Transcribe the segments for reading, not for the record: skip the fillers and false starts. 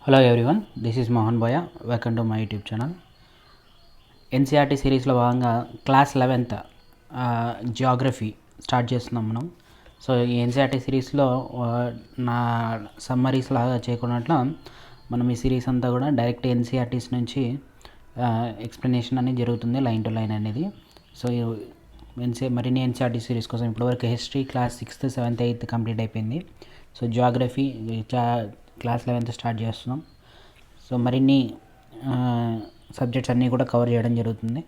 Hello everyone, this is Mohan Boya. Welcome to my YouTube channel. NCERT సిరీస్లో భాగంగా class 11th Geography start చేస్తున్నాం మనం. So ఈ NCERT సిరీస్లో నా సమ్మరీస్ లాగా చేయకున్నట్లు మనం ఈ సిరీస్ అంతా కూడా డైరెక్ట్ ఎన్సీఆర్టీస్ నుంచి ఎక్స్ప్లెనేషన్ అనేది జరుగుతుంది, లైన్ టు లైన్ అనేది. సో మరిన్ని ఎన్సీఆర్టీ సిరీస్ కోసం ఇప్పటివరకు history class 6th, 7th, 8th complete అయిపోయింది. So geography class 11th start చేస్తున్నాం. సో మరిన్ని సబ్జెక్ట్స్ అన్నీ కూడా కవర్ చేయడం జరుగుతుంది.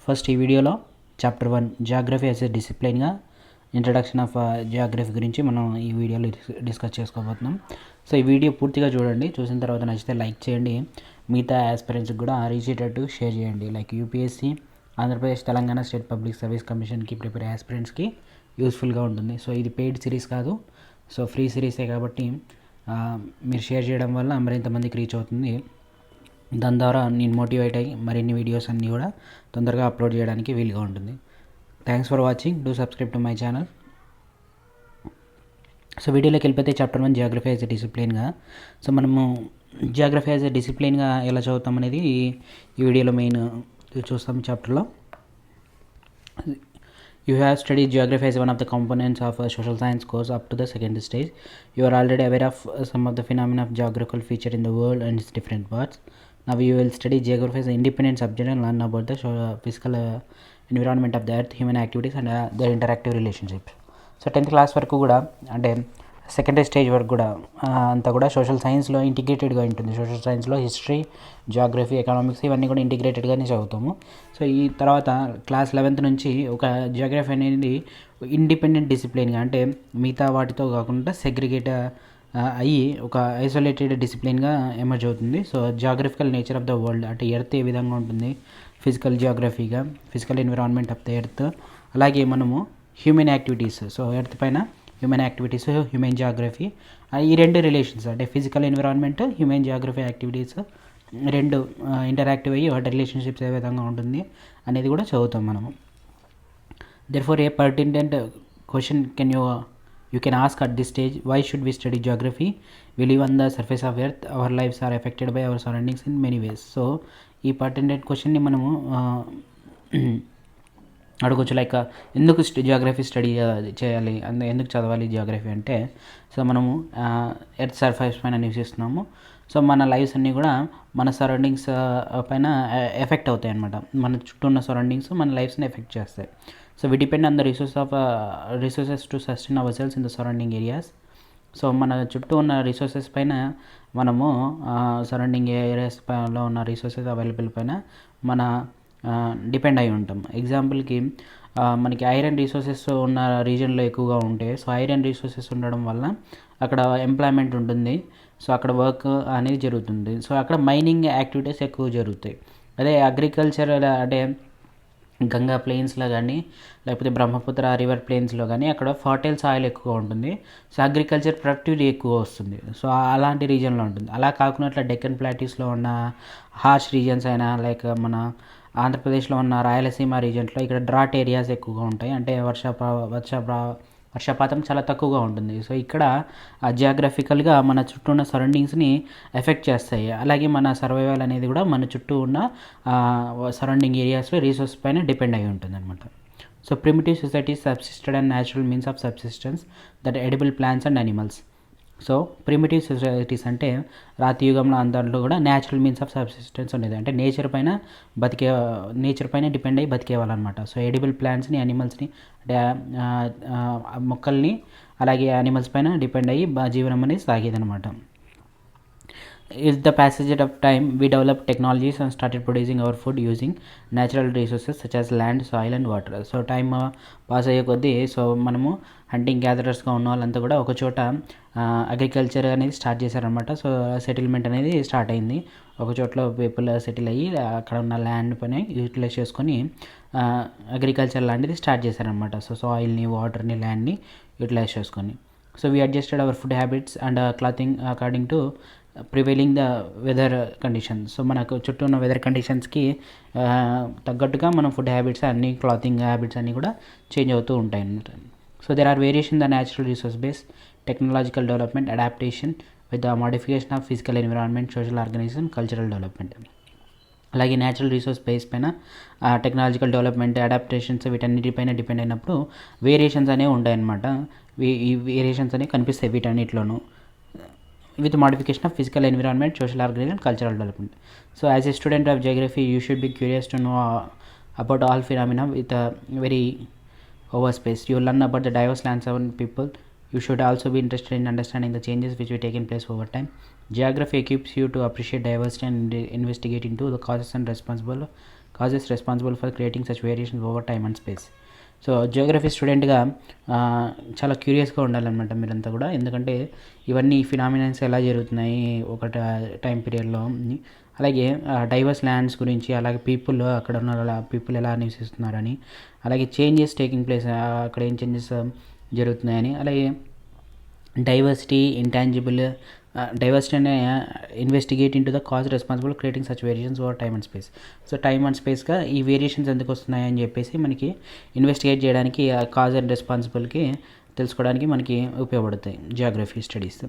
ఫస్ట్ ఈ వీడియోలో చాప్టర్ 1 జియోగ్రఫీ యాజ్ ఎ డిసిప్లిన్గా ఇంట్రడక్షన్ ఆఫ్ జియోగ్రఫీ గురించి మనం ఈ వీడియోలో డిస్కస్ చేసుకోబోతున్నాం. సో ఈ వీడియో పూర్తిగా చూడండి, చూసిన తర్వాత నచ్చితే లైక్ చేయండి, మిగతా ఆస్పిరెంట్స్కి కూడా రీచ్ అయ్యేటట్టు షేర్ చేయండి. Like UPSC, Andhra Pradesh, Telangana state public service కమిషన్కి ప్రిపేర్ ఆస్పిరెంట్స్కి యూస్ఫుల్గా ఉంటుంది. సో ఇది పెయిడ్ సిరీస్ కాదు, సో ఫ్రీ సిరీసే కాబట్టి మీరు షేర్ చేయడం వల్ల మరింతమందికి రీచ్ అవుతుంది. దాని ద్వారా నేను మోటివేట్ అయ్యి మరిన్ని వీడియోస్ అన్నీ కూడా తొందరగా అప్లోడ్ చేయడానికి వీలుగా ఉంటుంది. Thanks for watching. Do subscribe to my channel. So వీడియోలోకి వెళ్ళిపోతే చాప్టర్ 1 జియోగ్రఫీ యాజ్ ఎ డిసిప్లిన్గా. సో మనము జియోగ్రఫీ యాజ్ ఎ డిసిప్లిన్గా ఎలా చదువుతాం అనేది ఈ వీడియోలో మెయిన్ చూస్తాం. చాప్టర్లో you have studied geography as one of the components of a social science course up to the second stage. You are already aware of some of the phenomena of geographical feature in the world and its different parts. Now you will study geography as an independent subject and learn about the physical environment of the earth, human activities and their interactive relationships. So 10th class వరకు కూడా అంటే secondary stage వరకు కూడా అంతా కూడా social సైన్స్లో ఇంటిగ్రేటెడ్గా ఉంటుంది. Social సైన్స్లో హిస్టరీ, జియోగ్రఫీ, ఎకనామిక్స్ ఇవన్నీ కూడా ఇంటిగ్రేటెడ్గానే చదువుతాము. సో ఈ తర్వాత క్లాస్ 11th నుంచి ఒక జియోగ్రఫీ అనేది ఇండిపెండెంట్ డిసిప్లిన్గా, అంటే మిగతా వాటితో కాకుండా సెగ్రిగేట్ అయ్యి ఒక ఐసోలేటెడ్ డిసిప్లిన్గా ఎమర్జ్ అవుతుంది. So geographical nature of the world, అంటే ఎర్త్ ఏ విధంగా ఉంటుంది, ఫిజికల్ జియోగ్రఫీగా, physical environment of the earth, అలాగే మనము హ్యూమన్ యాక్టివిటీస్, సో ఎర్త్ పైన హ్యూమన్ యాక్టివిటీస్, హ్యూమన్ జియోగ్రఫీ, ఈ రెండు రిలేషన్స్ అంటే physical environment, human geography activities రెండు ఇంటరాక్టివ్ అయ్యి వాటి రిలేషన్షిప్స్ ఏ విధంగా ఉంటుంది అనేది కూడా చదువుతాం మనము. Therefore A pertinent question you can ask at this stage: why should we study geography? We live on the surface of earth, our lives are affected by our surroundings in many ways. So ఈ pertinent క్వశ్చన్ని మనము అడగొచ్చు. Like ఎందుకు Geography study చేయాలి, ఎందుకు చదవాలి Geography అంటే, so మనము ఎర్త్ సర్ఫేస్ పైన నివసిస్తున్నాము. సో మన లైఫ్స్ అన్నీ కూడా మన సరౌండింగ్స్ పైన ఎఫెక్ట్ అవుతాయి అన్నమాట. మన చుట్టూ ఉన్న సరౌండింగ్స్ మన లైఫ్స్ని ఎఫెక్ట్ చేస్తాయి. So we depend on the resources to sustain ourselves in the surrounding areas. So మన చుట్టూ ఉన్న రిసోర్సెస్ పైన మనము సరౌండింగ్ ఏరియాస్లో ఉన్న రిసోర్సెస్ అవైలబుల్ పైన మన డిపెండ్ అయి ఉంటాం. ఎగ్జాంపుల్కి మనకి ఐరన్ రిసోర్సెస్ ఉన్న రీజన్లో ఎక్కువగా ఉంటే, సో ఐరన్ రిసోర్సెస్ ఉండడం వల్ల అక్కడ ఎంప్లాయ్మెంట్ ఉంటుంది. సో అక్కడ వర్క్ అనేది జరుగుతుంది. సో అక్కడ మైనింగ్ యాక్టివిటీస్ ఎక్కువ జరుగుతాయి. అదే అగ్రికల్చర్ అంటే గంగా ప్లెయిన్స్లో కానీ లేకపోతే బ్రహ్మపుత్ర రివర్ ప్లెయిన్స్లో కానీ అక్కడ ఫర్టైల్ సాయిల్ ఎక్కువ ఉంటుంది. సో అగ్రికల్చర్ ప్రొడక్టివిటీ ఎక్కువ వస్తుంది. సో అలాంటి రీజన్లో ఉంటుంది. అలా కాకుండా అట్లా డెక్కన్ ప్లాటీస్లో ఉన్న హార్ష్ రీజన్స్ అయినా, లైక్ మన ఆంధ్రప్రదేశ్లో ఉన్న రాయలసీమ రీజన్లో ఇక్కడ డ్రాట్ ఏరియాస్ ఎక్కువగా ఉంటాయి, అంటే వర్షపాతం చాలా తక్కువగా ఉంటుంది. సో ఇక్కడ జియోగ్రఫికల్గా మన చుట్టూ ఉన్న సరౌండింగ్స్ని ఎఫెక్ట్ చేస్తాయి. అలాగే మన సర్వైవల్ అనేది కూడా మన చుట్టూ ఉన్న సరౌండింగ్ ఏరియాస్లో రిసోర్స్ పైన డిపెండ్ అయి ఉంటుంది అనమాట. So primitive societies subsisted and natural means of subsistence that edible plants and animals. So primitive societies అంటే రాతి యుగంలో అందరిలో కూడా న్యాచురల్ మీన్స్ ఆఫ్ సబ్సిస్టెన్స్ ఉండేది, అంటే నేచర్ పైన డిపెండ్ అయ్యి బతికేవాళ్ళనమాట. సో ఎడిబుల్ ప్లాంట్స్ని, యానిమల్స్ని అంటే మొక్కల్ని అలాగే యానిమల్స్ పైన డిపెండ్ అయ్యి జీవనం అనేది సాగేదనమాట. With the passage of time, we developed technologies and started producing our food using natural resources such as land, soil and water. So time pass అయ్యే కొద్దీ సో మనము హంటింగ్ గ్యాదరర్స్గా ఉన్న వాళ్ళంతా కూడా ఒక చోట అగ్రికల్చర్ అనేది స్టార్ట్ చేశారనమాట. సో సెటిల్మెంట్ అనేది స్టార్ట్ అయింది. ఒక చోట్ల పీపుల్ సెటిల్ అయ్యి అక్కడ ఉన్న ల్యాండ్ పైన యూటిలైజ్ చేసుకొని అగ్రికల్చర్ లాంటిది స్టార్ట్ చేశారనమాట. సో సాయిల్ని, వాటర్ని, ల్యాండ్ని యూటిలైజ్ చేసుకొని. So we adjusted our food habits and clothing according to prevailing the weather conditions. So మనకు చుట్టూ ఉన్న వెదర్ కండిషన్స్కి తగ్గట్టుగా మనం ఫుడ్ హ్యాబిట్స్ అన్నీ, క్లాతింగ్ హ్యాబిట్స్ అన్నీ కూడా చేంజ్ అవుతూ ఉంటాయి అన్నమాట. So there are variations in the natural resource base, technological development, adaptation with the modification of physical environment, social organism, cultural development. అలాగే న్యాచురల్ రిసోర్స్ బేస్ పైన టెక్నాలజికల్ డెవలప్మెంట్, అడాప్టేషన్స్ వీటన్నిటిపైన depend అయినప్పుడు variations అనేవి ఉంటాయన్నమాట. ఈ వేరియేషన్స్ అనేవి కనిపిస్తాయి వీటన్నిటిలోనూ, with modification of physical environment, social organism, cultural development. So as a student of geography, you should be curious to know about all phenomena with a very overspace. You learn about the diverse landscape and people. You should also be interested in understanding the changes which will take in place over time. Geography equips you to appreciate diversity and investigate into the causes responsible for creating such variations over time and space. So geography స్టూడెంట్గా చాలా క్యూరియస్గా ఉండాలన్నమాట మీరంతా కూడా, ఎందుకంటే ఇవన్నీ phenomenons ఎలా జరుగుతున్నాయి ఒక టైం పీరియడ్లో, అలాగే డైవర్స్ ల్యాండ్స్ గురించి, అలాగే పీపుల్ అక్కడ ఉన్న పీపుల్ ఎలా నివసిస్తున్నారని, అలాగే చేంజెస్ టేకింగ్ ప్లేస్ అక్కడ ఏం చేంజెస్ జరుగుతున్నాయని, అలాగే డైవర్సిటీ ఇంటాంజిబుల్ డైవర్సిటీ అనే investigate into the cause responsible creating such variations over time and space. So time and స్పేస్గా ఈ వేరియేషన్స్ ఎందుకు వస్తున్నాయి అని చెప్పేసి మనకి ఇన్వెస్టిగేట్ చేయడానికి, ఆ కాజ్ అండ్ రెస్పాన్సిబుల్కి తెలుసుకోవడానికి మనకి ఉపయోగపడతాయి geography studies.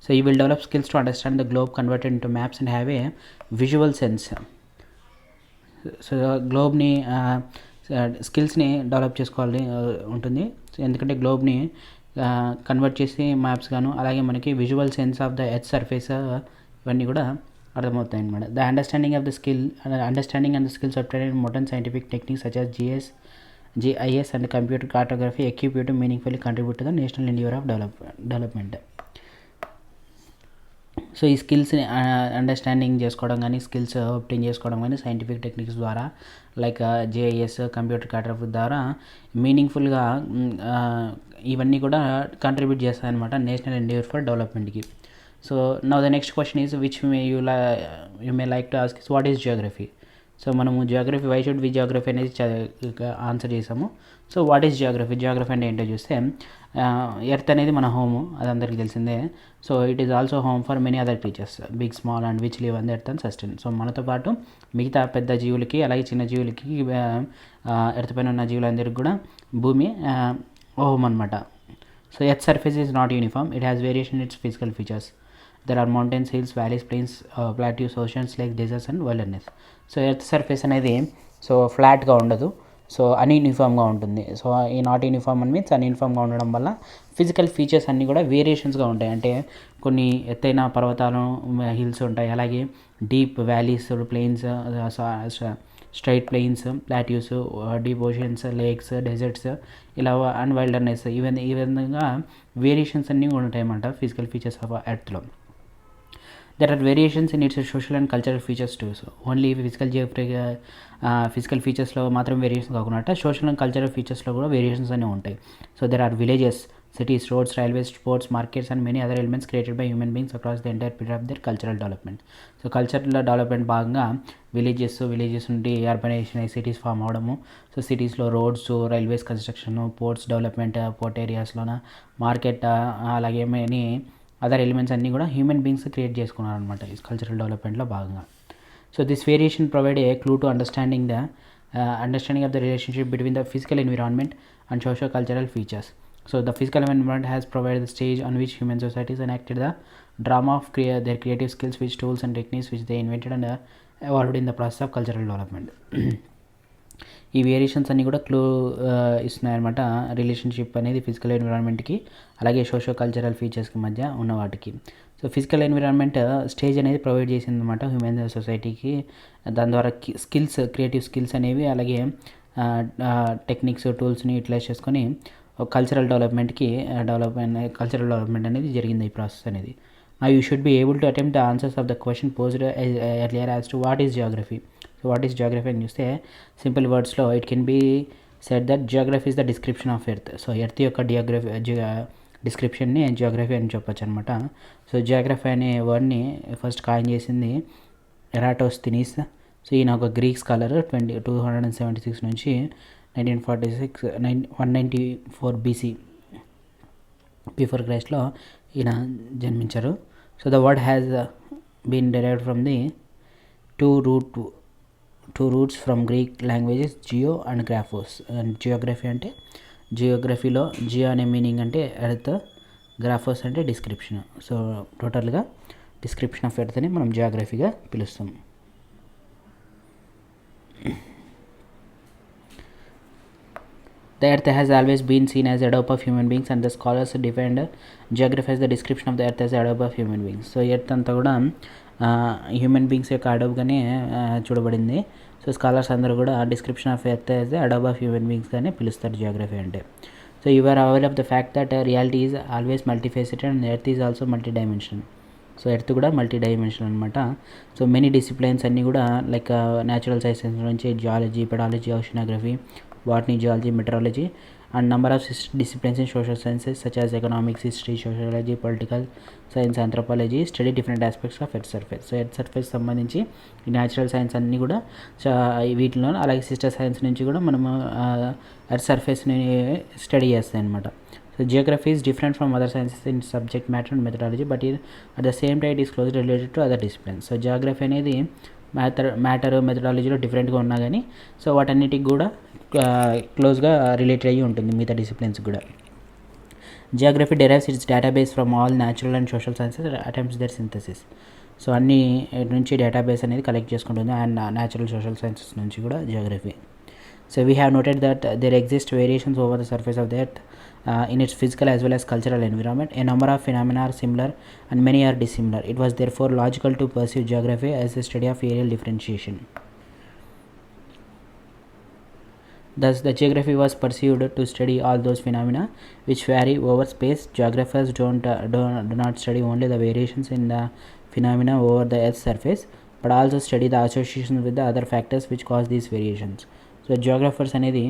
So you will develop skills to understand the globe converted into maps and have a visual sense. So గ్లోబ్ని స్కిల్స్ని డెవలప్ చేసుకోవాలి ఉంటుంది, ఎందుకంటే గ్లోబ్ని కన్వర్ట్ చేసి మ్యాప్స్ గాను, అలాగే మనకి visual sense of the earth surface ఇవన్నీ కూడా అర్థమవుతాయి అనమాట. The understanding and the skills obtained in modern scientific techniques such as GIS and computer cartography equip you to meaningfully contribute to the national endeavor of development. So ఈ స్కిల్స్ని understanding చేసుకోవడం కానీ, skills obtain చేసుకోవడం కానీ scientific techniques ద్వారా, like GIS, computer cartography ద్వారా మీనింగ్ఫుల్గా ఇవన్నీ కూడా కంట్రిబ్యూట్ చేస్తాయి అనమాట నేషనల్ ఎండేవర్ ఫర్ డెవలప్మెంట్కి. So now the next question is which you may like to ask is what is geography. So మనము geography, why should we geography అనేది ఆన్సర్ చేసాము. సో వాట్ ఈస్ జియోగ్రఫీ అంటే ఏంటో చూస్తే, earth అనేది మన home, అది అందరికీ తెలిసిందే. So it is also home for many other creatures, big small and which live on the earth and sustain. So మనతో పాటు మిగతా పెద్ద జీవులకి, అలాగే చిన్న జీవులకి, ఎర్త్ పైన ఉన్న జీవులందరికీ కూడా భూమి హోమ్ అనమాట. So earth surface is not uniform, it has variation in its physical features. There are mountains, hills, valleys, plains, plateaus, oceans, lakes, deserts and wilderness. So earth surface అనేది సో ఫ్లాట్గా ఉండదు, so అన్యూనిఫామ్గా ఉంటుంది. So ఈ not uniform అని means అన్యూనిఫామ్గా ఉండడం వల్ల ఫిజికల్ ఫీచర్స్ అన్నీ కూడా వేరియేషన్స్గా ఉంటాయి. అంటే కొన్ని ఎత్తైన పర్వతాలు, హిల్స్ ఉంటాయి, అలాగే deep valleys, plains, straight plains, plateaus, deep oceans, lakes, deserts, ఇలా అండ్ వైల్డర్నెస్, ఈ విధంగా వేరియేషన్స్ అన్నీ ఉంటాయి అన్నమాట ఫిజికల్ ఫీచర్స్ ఆఫ్ ఎర్త్లో. There are variations in its social and cultural features too. So only physical ఫీచర్స్లో మాత్రం వేరియేషన్స్ కాకుండా సోషల్ అండ్ కల్చరల్ ఫీచర్స్లో కూడా వేరియేషన్స్ అనేవి ఉంటాయి. So there are villages, cities, roads, railways, sports, markets and many other elements created by human beings across the entire period of their cultural development. So cultural development భాగంగా villages నుండి urbanisation అయ్యి cities form అవడము. So సిటీస్లో roads, railways construction, ports development, port ఏరియాస్లోన market, అలాగే many other elements అన్నీ కూడా human beings create చేసుకున్నారు అనమాట ఈ కల్చరల్ డెవలప్మెంట్లో భాగంగా. So this variation provide a clue to understanding of the relationship between the physical environment and socio cultural features. So the physical environment has provided the stage on which human societies enacted the drama of their creative skills, which tools and techniques which they invented and evolved in the process of cultural development. ఈ variations అన్నీ కూడా clue ఇస్తున్నాయన్నమాట relationship అనేది physical ఎన్విరాన్మెంట్కి, అలాగే socio cultural ఫీచర్స్కి మధ్య ఉన్న వాటికి. So physical environment stage అనేది provide చేసింది అనమాట హ్యూమన్ సొసైటీకి. దాని ద్వారా క్రియేటివ్ స్కిల్స్ అనేవి, అలాగే టెక్నిక్స్, టూల్స్ని యూటిలైజ్ చేసుకొని కల్చరల్ డెవలప్మెంట్ అనేది జరిగింది ఈ ప్రాసెస్ అనేది. Now you should be able to attempt the answers of the question posed earlier as to what is geography. So what is geography అని చూస్తే సింపుల్ వర్డ్స్లో it can be said that geography is the description of earth. So earth యొక్క డిస్క్రిప్షన్ని Geography అని చెప్పొచ్చు అనమాట. So Geography అనే వర్డ్ని first coin చేసింది ఎరాటోస్థెనీస్. సో ఈయన ఒక గ్రీక్ స్కాలర్ 276 నుంచి 194 BC బిఫోర్ క్రైస్ట్లో ఈయన జన్మించారు. So the word has been derived from the two roots from Greek languages geo and graphos. And geography అంటే జియోగ్రఫీలో జియో అనే మీనింగ్ అంటే ఎర్త్, గ్రాఫోస్ అంటే డిస్క్రిప్షన్. సో టోటల్గా డిస్క్రిప్షన్ ఆఫ్ ఎర్త్ అని మనం జియోగ్రఫీగా పిలుస్తాం. The earth has always been seen as the adobe of human beings, and the scholars defined geography as the description of the earth as the adobe of human beings. So earth అంతా కూడా human beings యొక్క అడోబ్గానే చూడబడింది. So scholars అందరూ కూడా description of earth as the అడోబ్ of human బీయింగ్స్గానే పిలుస్తారు geography అంటే. So you are aware of the fact that reality is always multifaceted and earth is also multi dimensional. So earth కూడా multi dimensional అనమాట. So many disciplines అన్నీ కూడా like natural sciences నుంచి geology, pedology, oceanography, botany, geology, meteorology, and number of disciplines in social sciences such as economics, history, sociology, political science, anthropology study different aspects of earth surface. So earth surface సంబంధించి natural science అన్నీ కూడా వీటిలో, అలాగే sister science నుంచి కూడా మనము earth సర్ఫేస్ని study చేస్తాయి అనమాట. So geography is different from other sciences in subject matter and methodology, but at the same time it is closely related to other disciplines. So geography అనేది మ్యాటర్ మెథడాలజీలో డిఫరెంట్గా ఉన్నా కానీ so వాటన్నిటికి కూడా క్లోజ్గా రిలేటెడ్ అయ్యి ఉంటుంది మిగతా డిసిప్లిన్స్ కూడా. Geography derives its database from all natural and social sciences attempts their synthesis. So అన్ని నుంచి డేటాబేస్ అనేది కలెక్ట్ చేసుకుంటుంది అండ్ న్యాచురల్ సోషల్ సైన్సెస్ నుంచి కూడా geography. So we have noted that there exist variations over the surface of the earth in its physical as well as cultural environment. A number of phenomena are similar and many are dissimilar. It was therefore logical to pursue geography as a study of areal differentiation. Thus, the geography was pursued to study all those phenomena which vary over space. Geographers do not study only the variations in the phenomena over the Earth's surface, but also study the associations with the other factors which cause these variations. So, geographers అనేది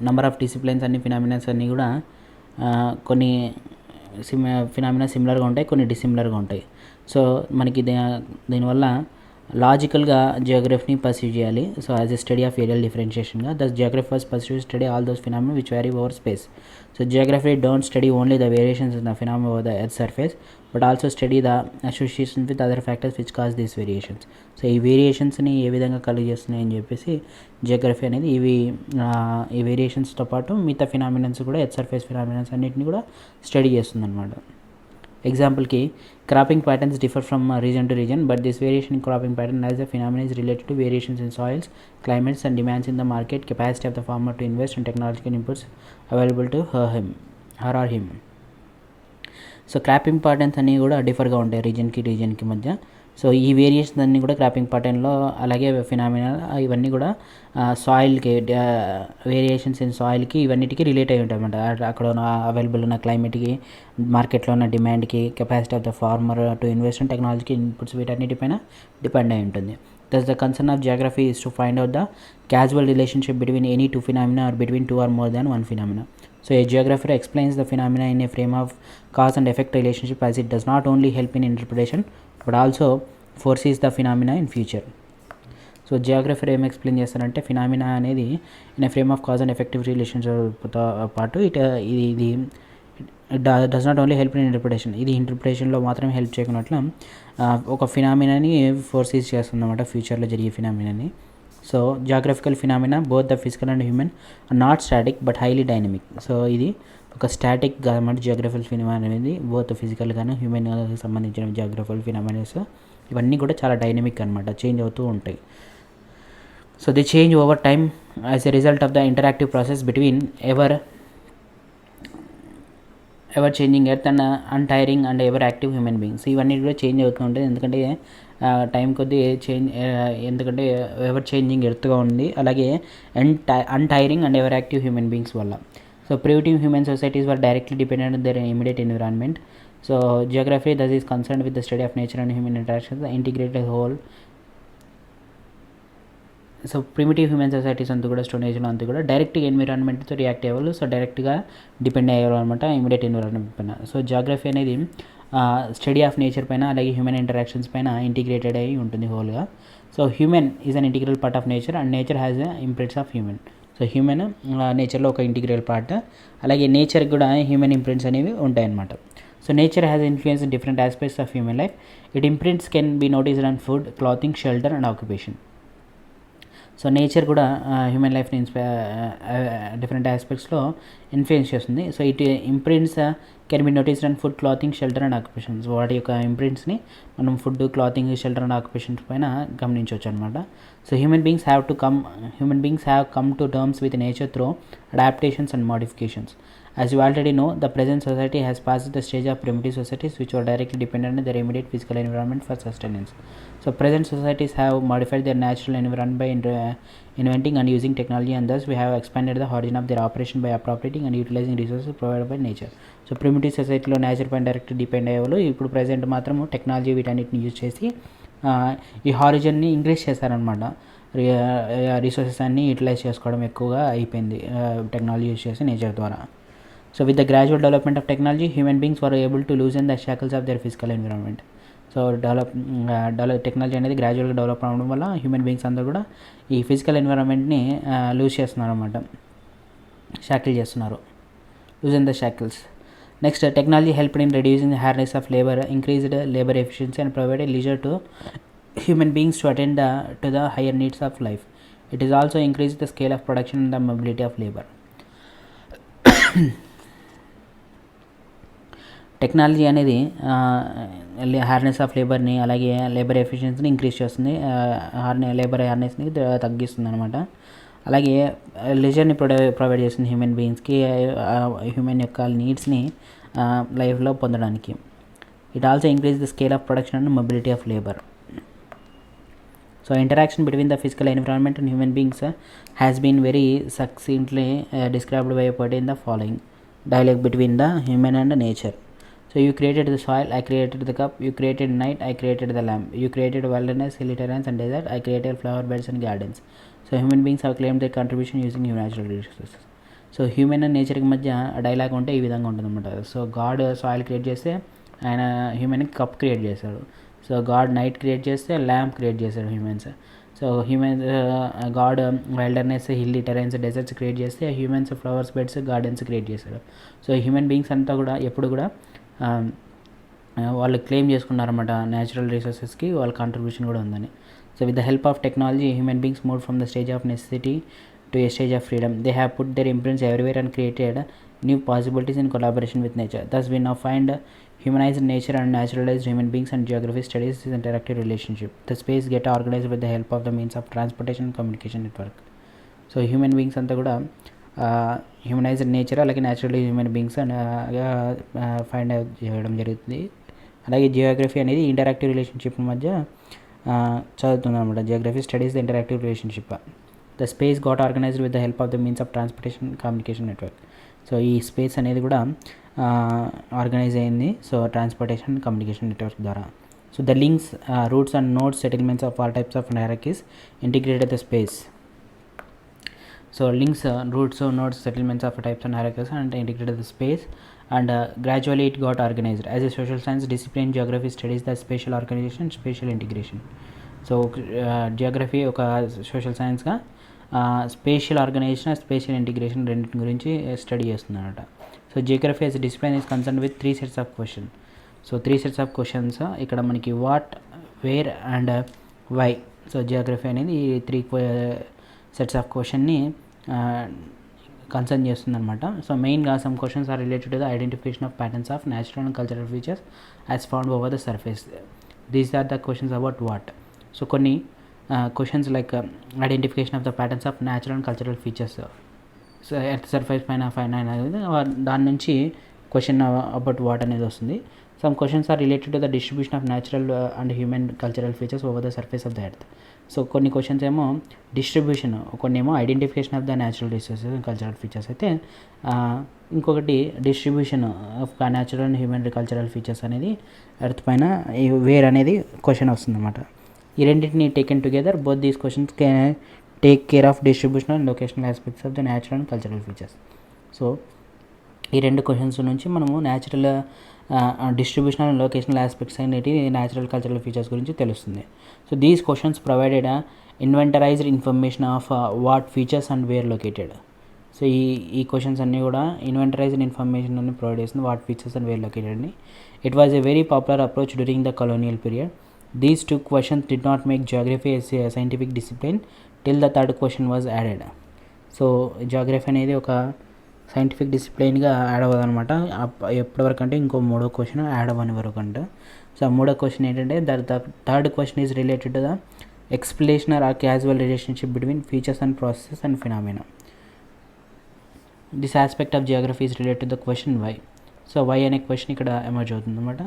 number of disciplines అన్ని phenomenas అన్నీ కూడా కొన్ని phenomena సిమిలర్గా ఉంటాయి, కొన్ని డిసిమిలర్గా ఉంటాయి. So మనకి దీనివల్ల లాజికల్గా జియోగ్రఫీని పర్సీవ్ చేయాలి. So as a study of areal డిఫరెన్షియేషన్గా thus geographers perceive study all those phenomena which vary over space. So geography don't study only the variations in the phenomena over the earth surface, but also study the association with other factors which cause these variations. So ఈ వేరియేషన్స్ని ఏ విధంగా కలిగి చేస్తున్నాయి అని చెప్పేసి Geography అనేది ఈ వేరియేషన్స్తో పాటు మిగతా ఫినామినన్స్ కూడా ఎర్త్ సర్ఫేస్ ఫినామినన్స్ అన్నిటిని కూడా స్టడీ చేస్తుంది అనమాట. ఎగ్జాంపుల్కి cropping patterns differ from reason to reason, but this variation in cropping pattern as the phenomena is related to variations in soils, climates and demands in the market, capacity of the farmer to invest and technological inputs available to her or him. So cropping patterns అన్నీ కూడా డిఫర్గా ఉంటాయి రీజన్కి మధ్య. So ఈ variations అన్నీ కూడా cropping ప్యాటర్న్లో, అలాగే phenomena ఇవన్నీ కూడా సాయిల్కి వేరియేషన్స్ ఇన్ సాయిల్కి ఇవన్నిటికీ రిలేట్ అయి ఉంటాయి అన్నమాట. అక్కడ ఉన్న అవైలబుల్ ఉన్న క్లైమేట్కి, మార్కెట్లో ఉన్న డిమాండ్కి, capacity of the farmer to invest and టెక్నాలజీకి ఇన్పుట్స్ వీటన్నిటిపైన డిపెండ్ అయి ఉంటుంది. Thus, the concern of geography is to find out the causal relationship between any two phenomena or between two or more than one phenomena. So, a geographer explains the phenomena in a frame of cause and effect relationship, as it does not only help in interpretation but also foresees the phenomena in future. So geographer ఏం explain చేస్తారంటే phenomena అనేది in a frame of cause and effective రిలేషన్షిప్తో పాటు ఇది does not only help in interpretation, ఇది ఇంటర్ప్రిటేషన్లో మాత్రమే help చేయకున్నట్లు ఒక ఫినామినాని ఫోర్సీస్ చేస్తుంది అన్నమాట, ఫ్యూచర్లో జరిగే ఫినామినాని. So geographical phenomena both the physical and human not static but highly dynamic. So ఇది ఒక స్టాటిక్ గవర్నమెంట్ జియోగ్రఫికల్ ఫినామినా అనేది బోత్ ఫిజికల్గాను హ్యూమన్కి సంబంధించిన జియోగ్రఫికల్ ఫినామినాస్ ఇవన్నీ కూడా చాలా డైనమిక్ అనమాట, చేంజ్ అవుతూ ఉంటాయి. So the change over time as a result of the interactive process between ever changing earth and untiring and ever active human beings. ఇవన్నీ కూడా చేంజ్ అవుతూ ఉంటాయి, ఎందుకంటే టైం కొద్దీ ఎందుకంటే ఎవర్ చేంజింగ్ ఎర్త్గా ఉంది, అలాగే untiring and ever active human beings వల్ల. So primitive human societies were directly dependent on their immediate environment. So geography thus is concerned with the study of nature and human interactions, the integrated whole. So primitive human societies అంతా కూడా stone ఏజ్లో అంతా కూడా డైరెక్ట్గా ఎన్విరాన్మెంట్తో react అయ్యేవాళ్ళు, so డైరెక్ట్గా depend అయ్యేవాళ్ళు అనమాట ఇమీడియట్ ఎన్విరాన్మెంట్ పైన. సో జాగ్రఫీ అనేది స్టడీ ఆఫ్ నేచర్ పైన అలాగే హ్యూమన్ ఇంటరాక్షన్స్ పైన ఇంటిగ్రేటెడ్ అయ్యి ఉంటుంది హోల్గా. So human is an integral part of nature and nature has imprints of human. So human నేచర్లో ఒక ఇంటిగ్రల్ పార్ట్, అలాగే నేచర్కి కూడా హ్యూమన్ ఇంప్రింట్స్ అనేవి ఉంటాయన్నమాట. So nature has influence different aspects of human life. It imprints can be noticed on food, clothing, shelter and occupation. So nature కూడా human లైఫ్ని different ఆస్పెక్ట్స్లో influence చేస్తుంది. So it imprints can be noticed and food, clothing, shelter and occupations. వాటి యొక్క ఇంప్రింట్స్ని మనం food, clothing, shelter and occupations పైన గమనించవచ్చు అనమాట. So human beings have come to terms with nature through adaptations and modifications. As you already know, the present society has passed the stage of primitive societies which were directly dependent on their immediate physical environment for sustenance. So present societies have modified their natural environment by inventing and using technology, and thus we have expanded the origin of their operation by appropriating and utilizing resources provided by nature. So primitive సొసైటీలో nature పైన direct depend అయ్యేవాళ్ళు ఇప్పుడు present మాత్రం technology వీటన్నిటిని use చేసి ఈ హారిజన్ని increase చేశారనమాట. Resources అన్నీ యూటిలైజ్ చేసుకోవడం ఎక్కువగా అయిపోయింది టెక్నాలజీ యూజ్ చేసి నేచర్ ద్వారా. So with the gradual development of technology, human beings were able to loosen the shackles of their physical environment. So technology అనేది గ్రాడ్యువల్గా డెవలప్ అవ్వడం వల్ల హ్యూమన్ బీయింగ్స్ అందరూ కూడా ఈ ఫిజికల్ ఎన్విరాన్మెంట్ని లూజ్ చేస్తున్నారు అనమాట, షాకిల్ చేస్తున్నారు, loosen the shackles. Next, technology helped in reducing the harness of labour, increased labour efficiency and provided leisure to human beings to attend to the higher needs of life. It is also increase the scale of production and the mobility of labour. Technology అనేది harness of లేబర్ని అలాగే labour ఎఫిషియన్సీని increase చేస్తుంది, labour హార్నెస్ని తగ్గిస్తుంది అనమాట. అలాగే లెజర్ని provide చేస్తుంది human బీయింగ్స్కి, human యొక్క నీడ్స్ని లైఫ్లో పొందడానికి. It also increase the scale of production and mobility of labour. So interaction between the physical environment and human beings has been very succinctly described by put in the following dialogue between the human and nature. So you created the soil, I created the cup, you created night, I created the lamp, you created wilderness, hilly terrains and desert, I created flower beds and gardens. So human beings have claimed their contribution using natural resources. So human and నేచర్కి మధ్య dialogue ఉంటే ఈ విధంగా ఉంటుంది అనమాట. So God soil create చేస్తే ఆయన హ్యూమన్కి కప్ క్రియేట్ చేశాడు. సో గాడ్ నైట్ క్రియేట్ చేస్తే ల్యాంప్ క్రియేట్ చేశాడు humans. So God wilderness, hilly terrains, deserts create చేస్తే humans flowers, beds, gardens create చేశాడు. సో హ్యూమన్ బీయింగ్స్ అంతా కూడా ఎప్పుడు కూడా వాళ్ళు క్లెయిమ్ చేసుకున్నారన్నమాట న్యాచురల్ రిసోర్సెస్కి వాళ్ళ కాంట్రిబ్యూషన్ కూడా ఉందని. So with the help of technology human beings move from the stage of necessity to a stage of freedom. They have put their imprints everywhere and created new possibilities in collaboration with nature. Thus we now find humanized nature and naturalized human beings and geography studies this interactive relationship. The space get organized with the help of the means of transportation and communication network. So human beings anta kuda humanised nature అలాగే natural human beings and find out చేయడం జరుగుతుంది. అలాగే Geography అనేది interactive relationship మధ్య చదువుతుంది అనమాట. Geography studies the interactive relationship. The space got organised with the help of the means of transportation communication network. So ఈ space అనేది కూడా ఆర్గనైజ్ అయింది సో ట్రాన్స్పోర్టేషన్ కమ్యూనికేషన్ నెట్వర్క్ ద్వారా. So the links, roots and nodes, settlements of all types of hierarchies integrated the space. So links, roots, nodes, settlements of types and hierarchies and integrated the space, and gradually it got organized. As a social science discipline, geography studies the spatial organization, spatial integration. So geography ఒక social సైన్స్గా spatial organisation, spatial integration రెండింటి గురించి study చేస్తుంది అనమాట. So geography as discipline is concern with 3 sets of question. So 3 sets of questions ఇక్కడ మనకి what, where and why. So geography అనేది ఈ 3 sets ఆఫ్ క్వశ్చన్ని కన్సర్న్ చేస్తుంది అనమాట. సో మెయిన్గా some questions are related to the identification of patterns of natural and cultural features as found over the surface. These are the questions about what. So కొన్ని questions like identification of the patterns of natural and cultural features so earth surface పైన అనేది దాని నుంచి question about what అనేది వస్తుంది. Some questions are related to the distribution of natural and human cultural features over the surface of the earth. So కొన్ని questions ఏమో distribution, కొన్ని ఏమో identification of the natural resources and cultural features అయితే ఇంకొకటి distribution of natural and human cultural features అనేది earth పైన wear అనేది question వస్తుంది అన్నమాట. ఈ రెండింటిని taken together both these questions can take care of distribution and locational aspects of the natural and cultural features. So ఈ 2 క్వశ్చన్స్ నుంచి మనము న్యాచురల్ డిస్ట్రిబ్యూషనల్ అండ్ లొకేషనల్ ఆస్పెక్ట్స్ అనేవి న్యాచురల్ కల్చరల్ ఫీచర్స్ గురించి తెలుస్తుంది. So these questions provided inventorised information of what features and where located. So ఈ questions అన్నీ కూడా inventorised information అన్ని ప్రొవైడ్ చేస్తుంది, what features and where located అని. It was a very popular approach during the colonial period. These 2 questions did not make geography as a scientific discipline till the third question was added. So geography అనేది ఒక scientific డిసిప్లైన్గా add అవ్వదు అనమాట. ఎప్పటివరకు అంటే ఇంకో 3వ question add అవ్వని వరకు అంట. సో 3వ క్వశ్చన్ ఏంటంటే third question is related to the explanation or casual relationship between features and processes and phenomena. This aspect of geography is related to the question why. So why అనే question ఇక్కడ emerge అవుతుంది అనమాట.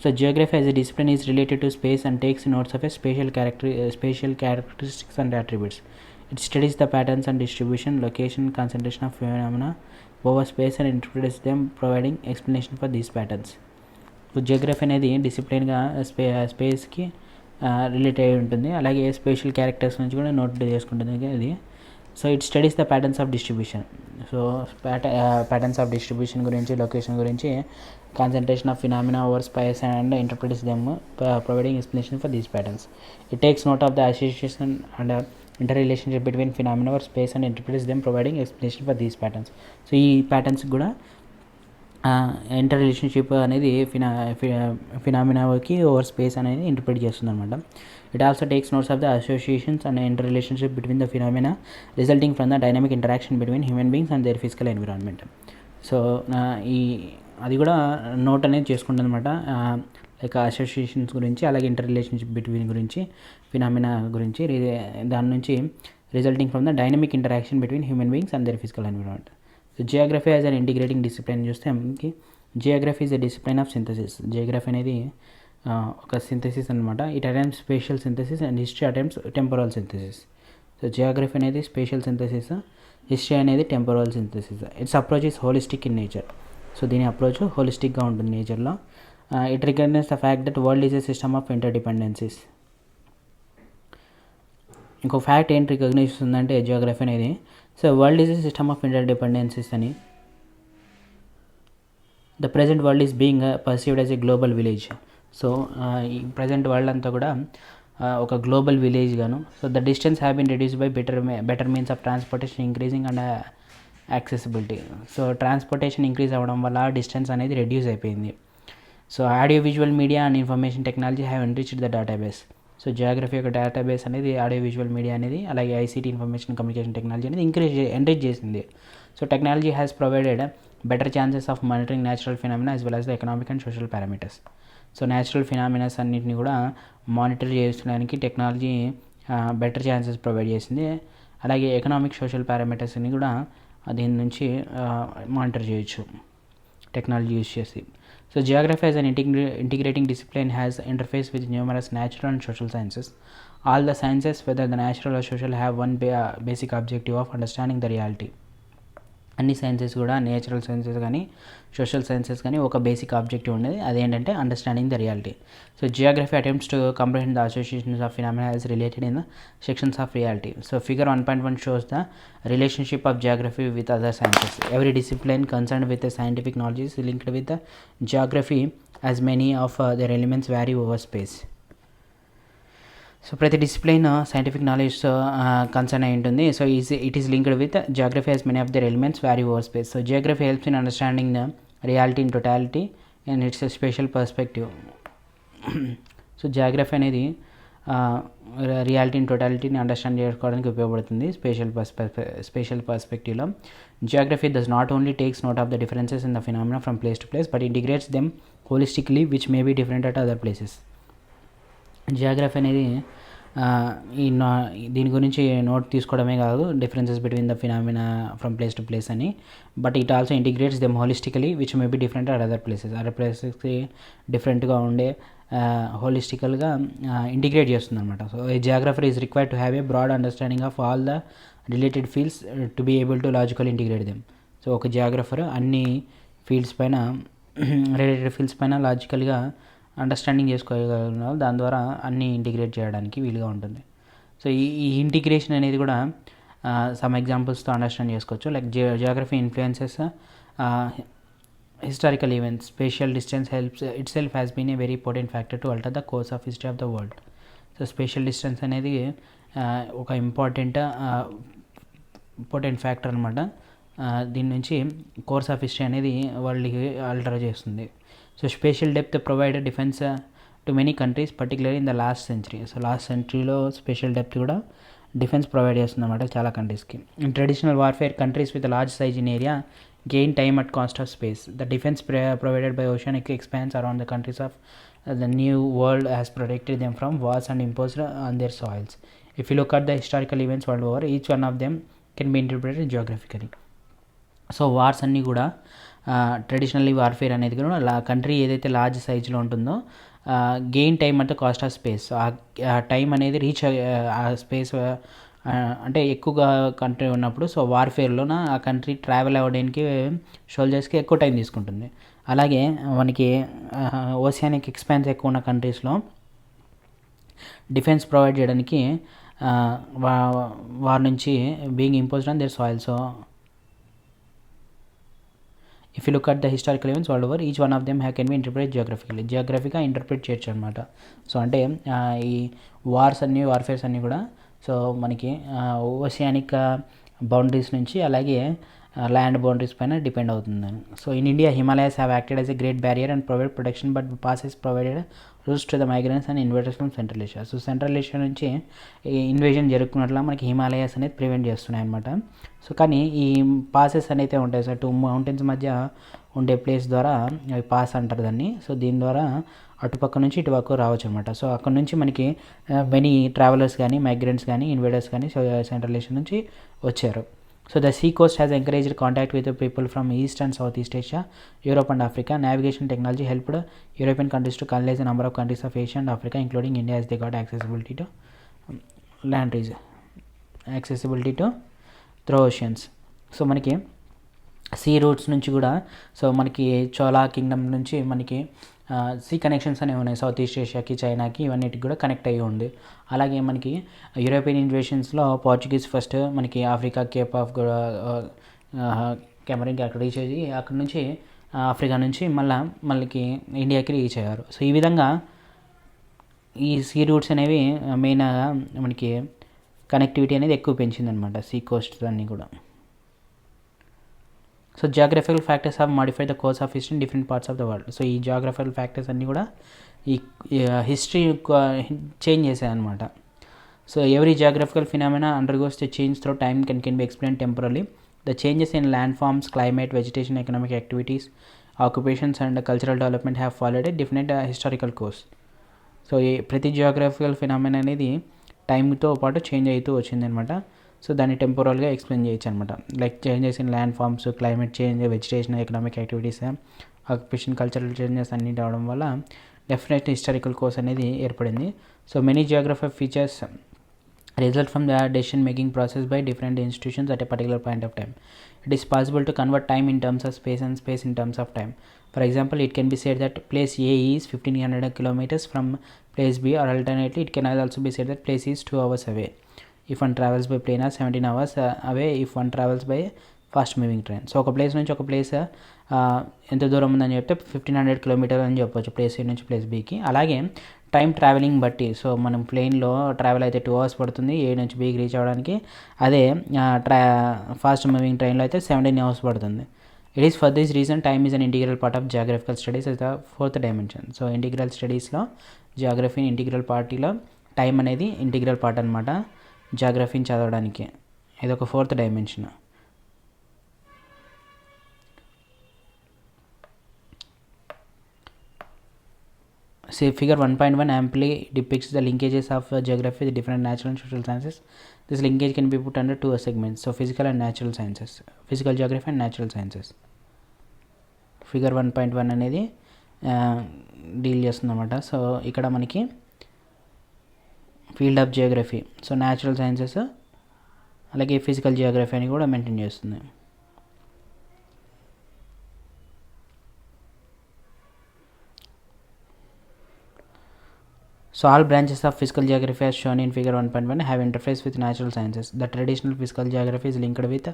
So geography as a discipline is related to space and takes notes of a spatial characteristics and attributes. It studies the patterns and distribution, location, concentration of phenomena over space and interprets them, providing explanation for these patterns. So geography అనేది డిసిప్లిన్గా స్పేస్కి relate అయి ఉంటుంది. అలాగే spatial characters నుంచి కూడా note చేసుకుంటుంది అది. So it studies the patterns of distribution. So patterns of distribution గురించి, location గురించి, concentration of phenomena over space and interprets them, providing explanation for these patterns. It takes note of the association and interrelationship between phenomena or space and interprets them, providing explanation for these patterns. So ఈ patterns కూడా interrelationship అనేది ఫినామినాకి over space అనేది interpret చేస్తుంది అనమాట. It also takes notes of the associations and interrelationship between the phenomena resulting from the dynamic interaction between human beings and their physical environment. So అది కూడా note అనేది చేసుకుంటుంది అనమాట. లైక్ అసోసియేషన్స్ గురించి, అలాగే ఇంటర్ రిలేషన్షిప్ బిట్వీన్ గురించి, phenomena గురించి, దాని నుంచి resulting from the dynamic interaction between human beings and their physical environment. So geography as an integrating discipline చూస్తే మనకి geography is the discipline of synthesis. Geography అనేది ఒక సింథసిస్ అనమాట. It attempts spatial synthesis and history attempts temporal synthesis. So geography అనేది spatial synthesis, history అనేది temporal synthesis. Its approach is holistic in nature. So దీని approach హోలిస్టిక్గా ఉంటుంది నేచర్లో. It recognizes the fact that world is a system of interdependencies. ఇంకో fact ఏంటి recognise చేస్తుందంటే geography అనేది, so world is a system of interdependencies అని. The present world is being perceived as a global village. So ఈ present world అంతా కూడా ఒక global village గాను. So the distance have been reduce by better means of transportation increasing and accessibility. So transportation increase అవ్వడం వల్ల distance అనేది reduce అయిపోయింది. So audio visual media and information technology have enriched the database. So Geography యొక్క database అనేది audio visual media అనేది, అలాగే ICT information communication technology అనేది enrich చేసింది. So technology has provided better chances of monitoring natural phenomena as well as the economic and social parameters. So natural phenomenas అన్నింటినీ కూడా monitor చేయడానికి technology better chances provide చేసింది. అలాగే economic, social పారామీటర్స్ని కూడా దీని నుంచి మానిటర్ చేయొచ్చు టెక్నాలజీ యూజ్ చేసి. So geography as an integrating discipline has interface with numerous natural and social sciences. All the sciences, whether the natural or social, have one basic objective of understanding the reality. అన్ని sciences కూడా, natural sciences కానీ, social sciences కానీ ఒక basic objective ఉండేది, అదేంటంటే understanding the reality. So Geography attempts to comprehend the associations of phenomena as related in the sections of reality. So figure 1.1 shows the relationship of Geography with other sciences. Every discipline concerned with the scientific knowledge is linked with the geography as many of their elements vary over space. So ప్రతి discipline scientific knowledge concern అయి ఉంటుంది. So it is linked with geography as many of their elements vary over space. So geography helps in understanding the reality in totality and it's a special perspective. So geography అనేది reality in టోటాలిటీని understand చేసుకోవడానికి ఉపయోగపడుతుంది special పర్స్పెక్టివ్లో. Geography does not only takes note of the differences in the phenomena from place to place but integrates them హోలిస్టిక్లీ which may be different at other places. Geography అనేది దీని గురించి note తీసుకోవడమే కాదు, differences between the phenomena from place to place అని, but it also integrates them holistically which may be different at other ప్లేసెస్కి డిఫరెంట్గా ఉండే హోలిస్టికల్గా ఇంటిగ్రేట్ చేస్తుంది అనమాట. So a geographer is required to have a broad understanding of all the related fields to be able to logical integrate them. So ఒక geographer అన్ని fields పైన, related fields పైన లాజికల్గా అండర్స్టాండింగ్ చేసుకోగలరు, దాని ద్వారా అన్నీ ఇంటిగ్రేట్ చేయడానికి వీలుగా ఉంటుంది. సో ఈ ఇంటిగ్రేషన్ అనేది కూడా సమ్ ఎగ్జాంపుల్స్తో అండర్స్టాండ్ చేసుకోవచ్చు. Like geography influences historical events. Spatial distance helps itself has been a very important factor to alter the course of history of the world. So spatial distance అనేది ఒక important factor అనమాట. దీని నుంచి course of history అనేది వరల్డ్కి alter చేస్తుంది. So spatial depth provided defence to many countries particularly in the last century. So last సెంచరీలో spatial depth కూడా డిఫెన్స్ ప్రొవైడ్ చేస్తుంది అనమాట చాలా కంట్రీస్కి. In traditional warfare countries with large size in area gain time at cost of space. The defence provided by oceanic expanse around the countries of the new world has protected them from wars and imposed on their soils. If you look at the historical events world over, each one of them can be interpreted geographically. So wars అన్నీ కూడా traditionally warfare అనేది కూడా country ఏదైతే large సైజులో ఉంటుందో gain time అంటే cost of space. ఆ time అనేది రీచ్ ఆ స్పేస్ అంటే ఎక్కువగా కంట్రీ ఉన్నప్పుడు సో వార్ఫేర్లోన ఆ కంట్రీ ట్రావెల్ అవ్వడానికి సోల్జర్స్కి ఎక్కువ టైం తీసుకుంటుంది. అలాగే మనకి ఓషియానిక్ ఎక్స్పాన్స్ ఎక్కువ ఉన్న కంట్రీస్లో డిఫెన్స్ ప్రొవైడ్ చేయడానికి వారి నుంచి being imposed on their soil. So if you look at the historical events world over, each one of them can be interpreted జియోగ్రఫీగా ఇంటర్ప్రిట్ చేయొచ్చు అనమాట. సో అంటే ఈ వార్ఫేర్స్ అన్నీ కూడా సో మనకి ఓషియానిక్ బౌండరీస్ నుంచి అలాగే ల్యాండ్ బౌండరీస్ పైన డిపెండ్ అవుతుందని. So in India Himalayas have acted as a great barrier and provide protection but passes provided routes to the migrants and invaders from central Asia. So central Asia నుంచి ఈ invasion జరుగుతున్నట్ల మనకి హిమాలయాస్ అనేది prevent చేస్తున్నాయి అనమాట. So కానీ ఈ passes అయితే ఉంటాయి సార్, 2 మౌంటైన్స్ మధ్య ఉండే ప్లేస్ ద్వారా పాస్ అంటారు దాన్ని. సో దీని ద్వారా అటుపక్క నుంచి ఇటుపక్క రావచ్చు అనమాట. సో అక్కడ నుంచి మనకి మెనీ ట్రావెలర్స్ కానీ మైగ్రెంట్స్ కానీ ఇన్వేడర్స్ కానీ సెంట్రల్ ఏషియా నుంచి వచ్చారు. So the sea coast has encouraged contact with the people from East and Southeast Asia, Europe and Africa. Navigation technology helped European countries to colonize a number of countries of Asia and Africa, including India, as they got accessibility to land region, accessibility to through oceans. So మనకి see roots నుంచి కూడా so మనకి Chola Kingdom నుంచి మనకి see connections అనేవి ఉన్నాయి south east ఏషియాకి, చైనాకి, ఇవన్నిటికి కూడా కనెక్ట్ అయ్యి ఉంది. అలాగే మనకి యూరోపియన్ ఇన్వేషన్స్లో పోర్చుగీస్ ఫస్ట్ మనకి ఆఫ్రికా కేప్ ఆఫ్ కెమరింగ్కి అక్కడ రీచ్ అయ్యి అక్కడ నుంచి ఆఫ్రికా నుంచి మళ్ళీ ఇండియాకి రీచ్ అయ్యారు. సో ఈ విధంగా ఈ సీ రూట్స్ అనేవి మెయిన్గా మనకి కనెక్టివిటీ అనేది ఎక్కువ పెంచిందనమాట సీ కోస్ట్ అన్నీ కూడా. So geographical factors have modified the course of history in different parts of the world. So ఈ జియోగ్రఫికల్ ఫ్యాక్టర్స్ అన్నీ కూడా ఈ హిస్టరీ చేంజ్ చేశాయి అనమాట. So every geographical phenomena undergoes the change through time can be explain temporally. The changes in landforms, climate, vegetation, economic activities, occupations and cultural development have followed a different historical course. So ఈ ప్రతి geographical phenomena అనేది టైంతో పాటు change అవుతూ వచ్చిందనమాట. So దాన్ని టెంపోరల్గా explain చేయొచ్చు అనమాట. Like changes in landforms, climate change, vegetation, economic activities, occupation, cultural changes అన్నీ రావడం వల్ల డెఫినెట్ హిస్టారికల్ కోర్స్ అనేది ఏర్పడింది. So many geography features result from the decision making process by different institutions at a particular point of time. It is possible to convert time in terms of space and space in terms of time. For example, it can be said that place A is 1500 kilometers from place B, or alternately it can also be said that place is 2 hours away if one travels by plane, or 17 hours away if one travels by fast moving train. So ఒక place నుంచి ఒక place ఎంత దూరం ఉందని చెప్తే 1500 kilometre అని చెప్పొచ్చు place ఏ నుంచి ప్లేస్ బీకి. అలాగే టైం ట్రావెలింగ్ బట్టి సో మనం ప్లేన్లో ట్రావెల్ అయితే 2 hours పడుతుంది ఏ నుంచి బీకి రీచ్ అవ్వడానికి. అదే ఫాస్ట్ మూవింగ్ ట్రైన్లో అయితే 17 hours పడుతుంది. It is for this reason time is an integral part of geographical studies is the 4th dimension. So integral స్టడీస్లో జియోగ్రఫీ ఇంటిగ్రల్ పార్టీలో టైం అనేది ఇంటిగ్రల్ పార్ట్ అనమాట జియోగ్రఫీని చదవడానికి. ఇది ఒక 4th dimension. See, figure 1.1 amply depicts the linkages of geography with different natural and social sciences. This linkage can be put under 2 segments, so physical and natural sciences, physical geography and natural sciences. Figure 1.1 అనేది deal చేస్తుందన్నమాట. So ఇక్కడ మనకి field of Geography, so natural sciences అలాగే physical Geography అని కూడా maintain చేస్తుంది. So all branches of physical geography as shown in figure 1.1 have interface with natural sciences. The traditional physical geography is linked with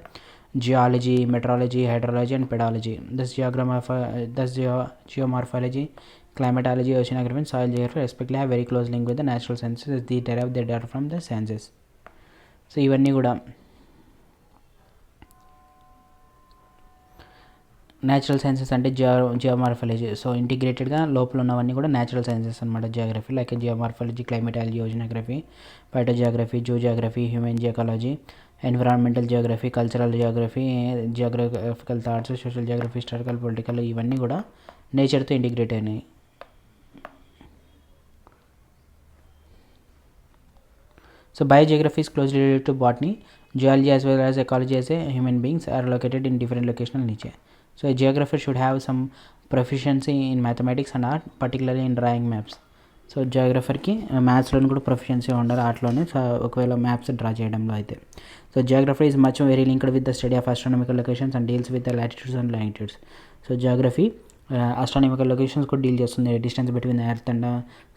geology, meteorology, hydrology and pedology. Thus geomorphology, climatology, oceanography and soil geography respectively have very close link with the natural sciences as they derive their data from the sciences. So ఇవన్నీ కూడా natural sciences అంటే geomorphology. So ఇంటిగ్రేటెడ్గా లోపల ఉన్నవన్నీ కూడా natural sciences అనమాట. Geography like geomorphology, climatology, oceanography, phytogeography, zoogeography, human geoecology, environmental geography, cultural geography, geographical thoughts, social geography, historical, political, ఇవన్నీ కూడా నేచర్తో ఇంటిగ్రేట్ అయినాయి. So biogeography is closely related to botany. Geology as well as ecology as a human beings are located in different locational niche. So a geographer should have some proficiency in mathematics and art, particularly in drawing maps. So జియోగ్రఫర్కి మ్యాథ్స్లోని కూడా proficiency ఉండాలి ఆర్ట్లోనే. So ఒకవేళ maps draw చేయడంలో అయితే. So geography is much very linked with the study of astronomical locations and deals with the latitudes and longitudes. So geography astronomical locations కూడా deal చేస్తుంది. Distance between earth and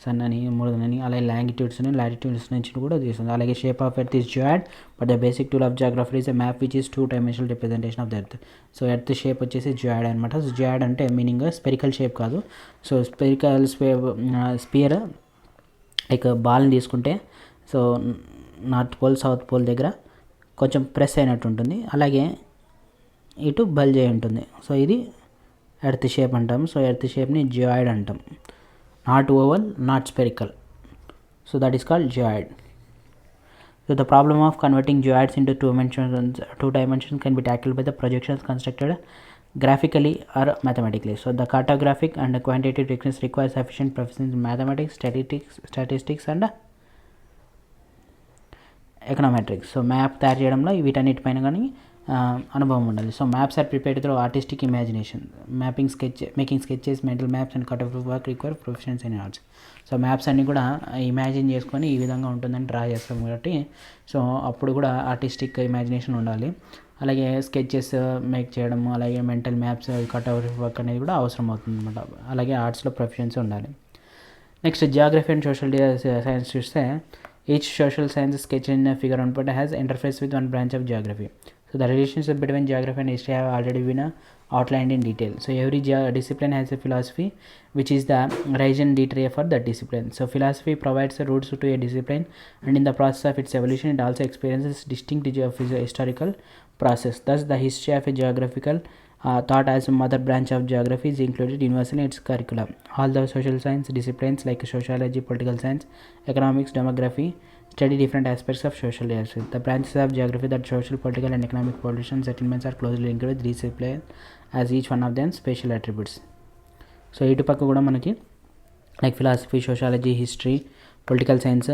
sun అని, moon అని, అలాగే లాంగిట్యూడ్స్ని, latitudes నుంచి కూడా చేస్తుంది. అలాగే shape of earth is geoid, but the basic tool of geography is a map which is 2 dimensional representation of the earth. So earth shape వచ్చేసి geoid అనమాట. సో జియోయిడ్ అంటే మీనింగ్ స్పెరికల్ షేప్ కాదు. So spherical sphere like బాల్ని తీసుకుంటే so north pole south pole దగ్గర కొంచెం press అయినట్టు ఉంటుంది, అలాగే ఇటు బల్జ్ అయి ఉంటుంది. సో ఇది ఎర్త్ షేప్ అంటాం. సో ఎర్త్ షేప్ని జియోయిడ్ అంటాం. Not oval, not spherical. So that is called geoid. So the problem of converting geoids into two dimensions can be tackled by the projections constructed graphically or mathematically. So the cartographic and the quantitative techniques require sufficient proficiency in mathematics, statistics and econometrics. So map తయారు చేయడంలో వీటన్నిటిపైన కానీ అనుభవం ఉండాలి. So maps are prepared through artistic imagination. Making sketches, mental maps and cartography work require professions in arts. So maps అన్నీ కూడా imagine చేసుకొని ఈ విధంగా ఉంటుందని డ్రా చేస్తాం కాబట్టి సో అప్పుడు కూడా ఆర్టిస్టిక్ ఇమాజినేషన్ ఉండాలి. అలాగే స్కెచెస్ మేక్ చేయడము, అలాగే మెంటల్ మ్యాప్స్, కార్టోగ్రఫీ వర్క్ అనేది కూడా అవసరం అవుతుంది అనమాట. అలాగే ఆర్ట్స్లో ప్రొఫెషన్స్ ఉండాలి. Next Geography and social science చూస్తే each social science sketch in a figure on paper has interface with one branch of geography. So the relationship between geography and history have already been outlined in detail. So every discipline has a philosophy which is the raison d'etre for that discipline. So philosophy provides the roots to a discipline, and in the process of its evolution it also experiences distinct historical process. Thus the history of a geographical thought as a mother branch of geography is included universally in its curriculum. All the social science disciplines like sociology, political science, economics, demography study different aspects of social life. The branches of geography that social, political and economic population settlements are closely linked with discipline as each one of them special attributes. So ఇటు పక్క కూడా మనకి like philosophy, sociology, history, political science,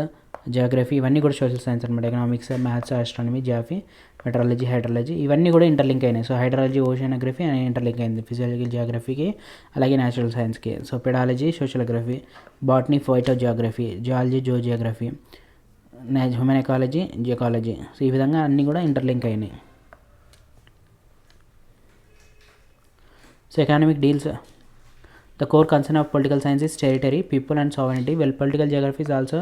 geography ఇవన్నీ కూడా social science అనమాట. Economics, maths, astronomy, geography, meteorology, hydrology ఇవన్నీ కూడా interlink అయినాయి. సో హైడ్రాలజీ, ఓషనోగ్రఫీ అని ఇంటర్లింక్ అయింది ఫిజియాలజీ, జియోగ్రఫీకి, అలాగే న్యాచురల్ సైన్స్కి. So pedology, sociography, botany, phytogeography, geology, geography, human ecology, geoecology. So ఈ విధంగా అన్నీ కూడా ఇంటర్లింక్ అయినాయి. So economic deals. The core concern of political science is territory, people and sovereignty. Well, political geography is also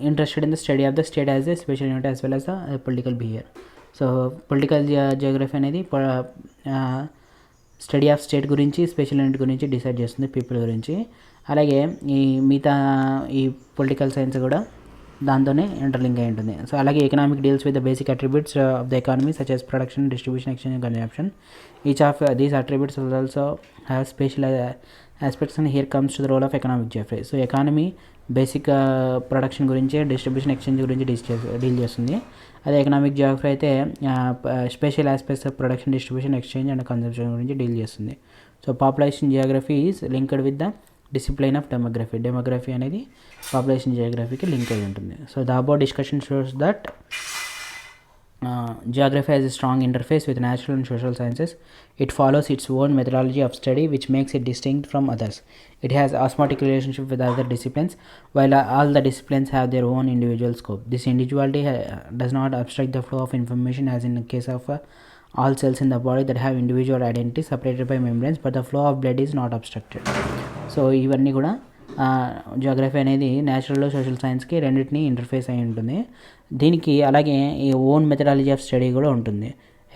interested in the study of the state as a special unit as well as the political behavior. So political geography అనేది study of state గురించి, special unit గురించి decide చేస్తుంది, people గురించి. అలాగే ఈ మిగతా ఈ political science కూడా దాంతోనే ఇంటర్లింక్ అయి ఉంటుంది. సో అలాగే economic deals with the basic attributes of the economy such as production, distribution, exchange and consumption. Each of these attributes will also have special aspects and here comes to the role of economic geography. So economy basic production గురించి, distribution, exchange గురించి deal చేస్తుంది. అదే economic geography అయితే special aspects of production, distribution, exchange and consumption గురించి deal చేస్తుంది. So population geography is linked with the discipline of demography. Demography అనేది population జియోగ్రఫీకి link అయి ఉంటుంది. So the about discussion shows that geography has a strong interface with natural and social sciences. It follows its own methodology of study which makes it distinct from others. It has osmotic relationship with other disciplines while all the disciplines have their own individual scope. This individuality does not obstruct the flow of information as in the case of all cells in the body that have individual identity separated by membranes, but the flow of blood is not obstructed. So ఇవన్నీ కూడా Geography అనేది natural, social సైన్స్కి రెండింటినీ interface అయి ఉంటుంది. దీనికి అలాగే ఈ ఓన్ మెథడాలజీ ఆఫ్ స్టడీ కూడా ఉంటుంది.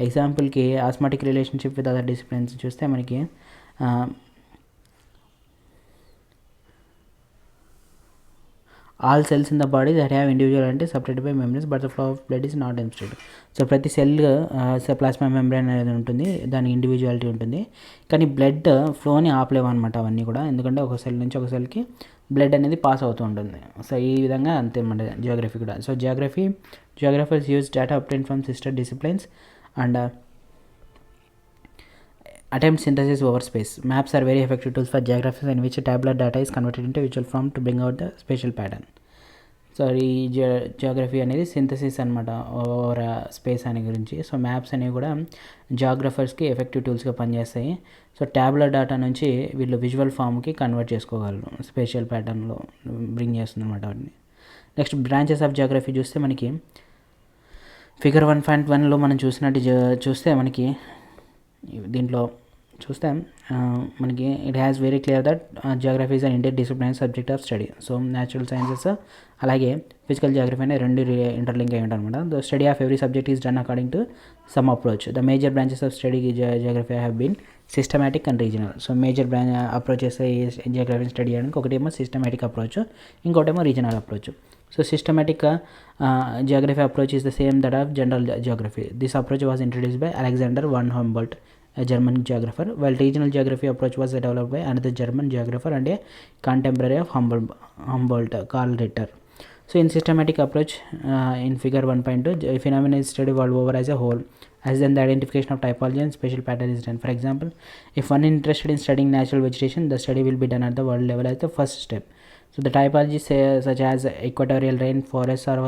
ఎగ్జాంపుల్కి osmotic relationship with other disciplines చూస్తే మనకి all cells in the body that have individual అంటే separated by membranes but the flow of blood is not densited. So ప్రతి సెల్ ప్లాస్మా మెంబ్రెన్ అనేది ఉంటుంది, దాని ఇండివిజువాలిటీ ఉంటుంది, కానీ బ్లడ్ ఫ్లోని ఆపలేమన్నమాట అవన్నీ కూడా, ఎందుకంటే ఒక సెల్ నుంచి ఒక సెల్కి బ్లడ్ అనేది పాస్ అవుతూ ఉంటుంది. సో ఈ విధంగా అంతే అన్నమాట జియోగ్రఫీ కూడా. So geographers use data obtain from sister disciplines and attempt synthesis over space. Maps are very effective tools for geographers in which tabular data is converted into visual form to bring out the spatial pattern. So ఈ Geography అనేది synthesis అనమాట over space అనే గురించి. So maps అనేవి కూడా జియోగ్రఫర్స్కి effective టూల్స్గా పనిచేస్తాయి. So tabular data నుంచి వీళ్ళు విజువల్ ఫామ్కి కన్వర్ట్ చేసుకోగలరు, స్పేషియల్ ప్యాటర్న్లో బ్రింగ్ చేస్తుంది అనమాట వాటిని. నెక్స్ట్ బ్రాంచెస్ ఆఫ్ జియోగ్రఫీ చూస్తే మనకి ఫిగర్ 1.1లో మనం చూస్తే మనకి దీంట్లో చూస్తే మనకి it has very clear that geography is an interdisciplinary subject of study. So natural sciences అలాగే ఫిజికల్ జియోగ్రఫీ అనే రెండు ఇంటర్లింక్ అయి ఉంటాయి అనమాట. The study of every subject is done according to some approach. The major branches of study geography have been systematic and regional. So major approaches జియోగ్రఫీని study చేయడానికి ఒకటేమో systematic approach, ఇంకోటేమో regional approach. So systematic geography approach is the same that of general geography. This approach was introduced by Alexander von Humboldt, a German geographer, while regional geography approach was developed by another German geographer and a contemporary of Humboldt, Karl Ritter. So in systematic approach, in figure 1.2, a phenomenon is studied world over as a whole, as then the identification of typology and spatial pattern is done. For example, if one is interested in studying natural vegetation, the study will be done at the world level as the first step. So the typologies such as equatorial rain forests or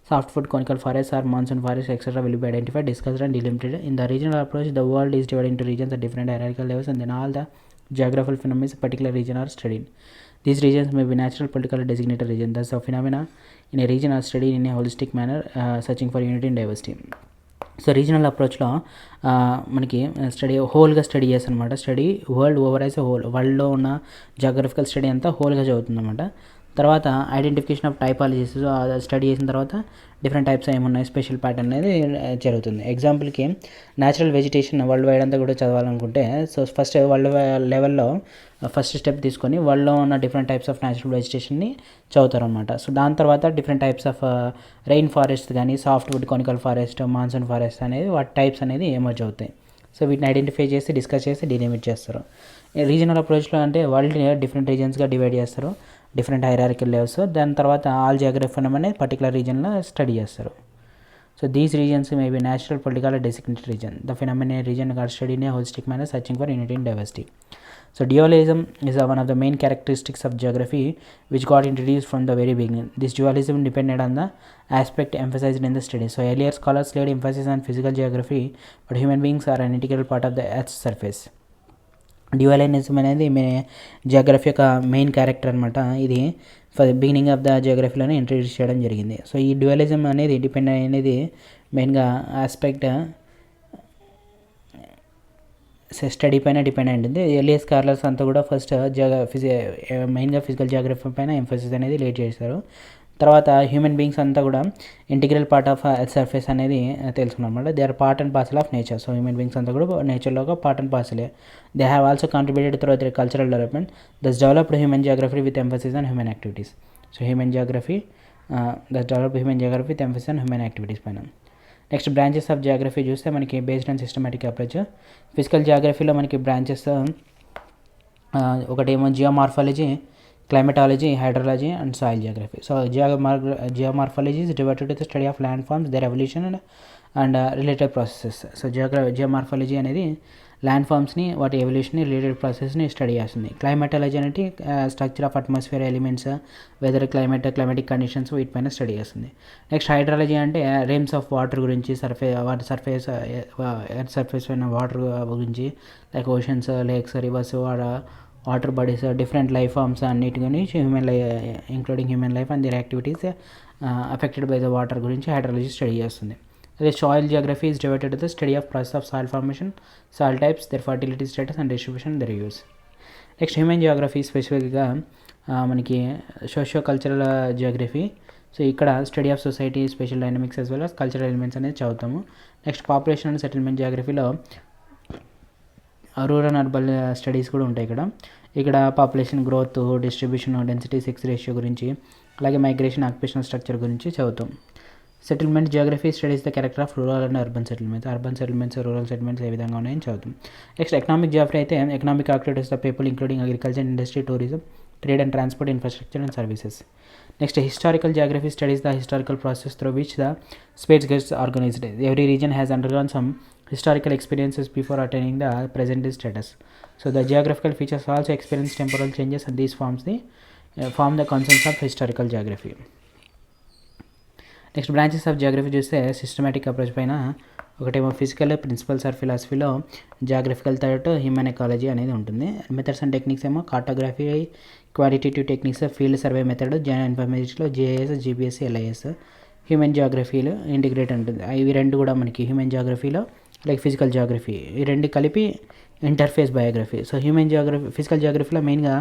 softwood conical forests or monsoon forests etc. will be identified, discussed and delimited. In the regional approach, the world is divided into regions at different hierarchical levels, and then all the geographical phenomena in a particular region are studied. These regions may be natural, political, or designated regions. Thus, the phenomena in a region are studied in a holistic manner, searching for unity and diversity. So regional అప్రోచ్లో మనకి study హోల్గా study చేస్తారనమాట. Study world over as a whole, వరల్డ్లో ఉన్న geographical study అంతా హోల్గా చదువుతుందన్నమాట. తర్వాత identification of టైపాలజీస్ study చేసిన తర్వాత డిఫరెంట్ టైప్స్ ఏమున్నాయి, స్పెషల్ ప్యాటర్న్ అనేది జరుగుతుంది. ఎగ్జాంపుల్కి న్యాచురల్ వెజిటేషన్ వరల్డ్ వైడ్ అంతా కూడా చదవాలనుకుంటే, సో ఫస్ట్ వరల్డ్ లెవెల్లో ఫస్ట్ స్టెప్ తీసుకొని వరల్డ్లో ఉన్న డిఫరెంట్ టైప్స్ ఆఫ్ న్యాచురల్ వెజిటేషన్ని చదువుతారు అనమాట. సో దాని తర్వాత different types of rain forest కానీ softwood conical forest monsoon forest అనేది వాటి టైప్స్ అనేది ఎమర్జ్ అవుతాయి. సో వీటిని ఐడెంటిఫై చేసి డిస్కస్ చేసి డిలిమిట్ చేస్తారు. రీజనల్ అప్రోచ్లో అంటే వరల్డ్ని డిఫరెంట్ రీజన్స్గా డివైడ్ చేస్తారు, డిఫరెంట్ హైరార్కికల్ లెవెల్స్. దాని తర్వాత ఆల్ జియోగ్రఫీ అనేది పర్టికులర్ రీజన్లో స్టడీ చేస్తారు. So these reasons may be natural, political, designated reason. The phenomena reason got study in a holistic manner searching for unity and diversity. So dualism is one of the main characteristics of geography which got introduced from the very beginning. This dualism depended on the aspect emphasized in the study. So earlier scholars laid emphasis on physical geography, but human beings are an integral part of the Earth's surface. Dualism అనేది geography యొక్క main character అనమాట. ఇది for beginning of the జియోగ్రఫీలోనే introduce చేయడం జరిగింది. So ఈ dualism అనేది depend అనేది మెయిన్గా ఆస్పెక్ట్ స్టడీ పైన డిపెండ్ అయి ఉంటుంది. ఎర్లీ స్కాలర్స్ అంతా కూడా ఫస్ట్ మెయిన్గా ఫిజికల్ జియోగ్రఫీ పైన ఎంఫోసిస్ అనేది లేట్ చేశారు. తర్వాత హ్యూమన్ బీయింగ్స్ అంతా కూడా integral part of earth surface అనేది తెలుసుకున్నాం అనమాట. They are part and parcel of nature. So human beings అంతా కూడా నేచర్లో ఒక పార్ట్ అండ్ పార్సలే. They have also contributed through their cultural development. Thus developed human geography with emphasis on human activities. So human geography with emphasis on human activities పైన. Next branches of geography చూస్తే మనకి based on systematic approach. Physical జియోగ్రఫీలో మనకి branches ఒకటేమో geomorphology, climatology, hydrology and soil geography. So geomorphology is devoted to the study of landforms, their evolution and related processes. So geomorphology అనేది land ఫామ్స్ని, వాటి ఎవల్యూషన్ని, related ప్రాసెస్ని స్టడీ చేస్తుంది. Climatology అనేది structure of atmosphere elements, weather climatic conditions వీటిపైన study చేస్తుంది. Next hydrology అంటే రేమ్స్ ఆఫ్ వాటర్ గురించి, ఎర్త్ సర్ఫేస్ పైన వాటర్ గురించి, like oceans, lakes, rivers, water bodies, different life forms అన్నిటి గురించి including human life and their activities affected by the water గురించి hydrology study చేస్తుంది. అదే soil geography is divided to the study of process of soil formation, soil types, their fertility status and distribution, their use. Next human geography స్పెసిఫిక్గా మనకి socio cultural geography. So ఇక్కడ study of society, special dynamics as well as cultural elements అనేది చదువుతాము. Next population and settlement జియోగ్రఫీలో rural and urban studies కూడా ఉంటాయి ఇక్కడ. ఇక్కడ population growth, distribution, density, sex ratio గురించి, అలాగే మైగ్రేషన్, ఆక్యుపేషనల్ స్ట్రక్చర్ గురించి చదువుతాం. Settlement geography studies the character of rural and urban settlements, rural settlements ఏ విధంగా ఉన్నాయని చదువుతాం. నెక్స్ట్ ఎకనామిక్ జియోగ్రఫీ అయితే economic activities the people including agriculture, industry, tourism, trade and transport, infrastructure and services. Next historical geography studies the historical process through which the states gets organised. Every region has undergone some historical experiences before attaining the present day status. So the geographical features also experience temporal changes, and these form the concepts of historical geography. Next branches of geography చూస్తే systematic approach పైన ఒకటేమో physical, principles or ఫిలాసఫీలో geographical, third human ecology అనేది ఉంటుంది. Methods and techniques ఏమో cartography, qualitative techniques, field survey method, general ఇన్ఫర్మేటిక్స్లో GIS, GPS, LIS. Human జియోగ్రఫీలో integrate ఉంటుంది. ఇవి రెండు కూడా మనకి హ్యూమన్ జియోగ్రఫీలో లైక్ ఫిజికల్ జియోగ్రఫీ ఈ రెండు కలిపి interface biography. So human geography, physical జియోగ్రఫీలో మెయిన్గా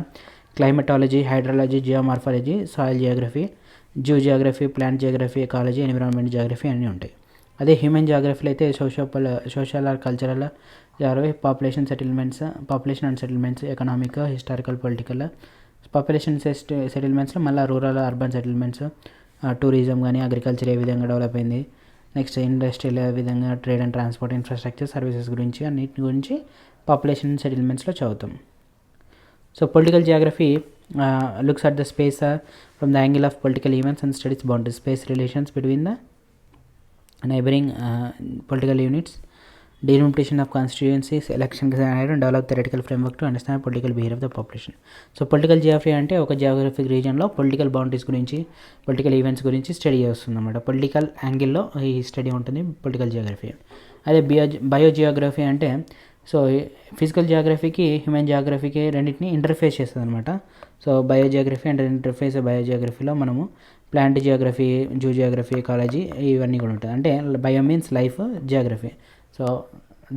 climatology, hydrology, geomorphology, soil geography, zoo Geography, plant Geography, ecology, environment geography అన్నీ ఉంటాయి. అదే హ్యూమన్ జియోగ్రఫీలో అయితే social or cultural geography, population and settlements, economic, historical, political. Population సెటిల్మెంట్స్లో మళ్ళీ రూరల్, అర్బన్ సెటిల్మెంట్స్, టూరిజం కానీ అగ్రికల్చర్ ఏ విధంగా డెవలప్ అయింది, నెక్స్ట్ ఇండస్ట్రియల్ ఏ విధంగా, trade and transport, infrastructure, services గురించి అన్నిటి గురించి పాపులేషన్ సెటిల్మెంట్స్లో చదువుతాం. So political geography looks at the space from the angle of political events and studies boundaries, space relations between the neighboring political units, delimitation of constituencies, election and develop theoretical framework to understand political behavior of the population. So political geography అంటే ఒక geographic రీజన్లో political boundaries గురించి, political events గురించి study చేస్తుంది అన్నమాట. Political యాంగిల్లో ఈ study ఉంటుంది పొలిటికల్ జియోగ్రఫీ. అదే బయోజియోగ్రఫీ అంటే సో ఫిజికల్ జియోగ్రఫీకి హ్యూమన్ జియోగ్రఫీకి రెండింటిని ఇంటర్ఫేస్ చేస్తుంది అనమాట. సో బయోజియోగ్రఫీ అండ్ ఇంటర్ఫేస్ బయోజియోగ్రఫీలో మనము plant geography, zoo geography, ecology ఇవన్నీ కూడా ఉంటాయి. అంటే bio means life, geography so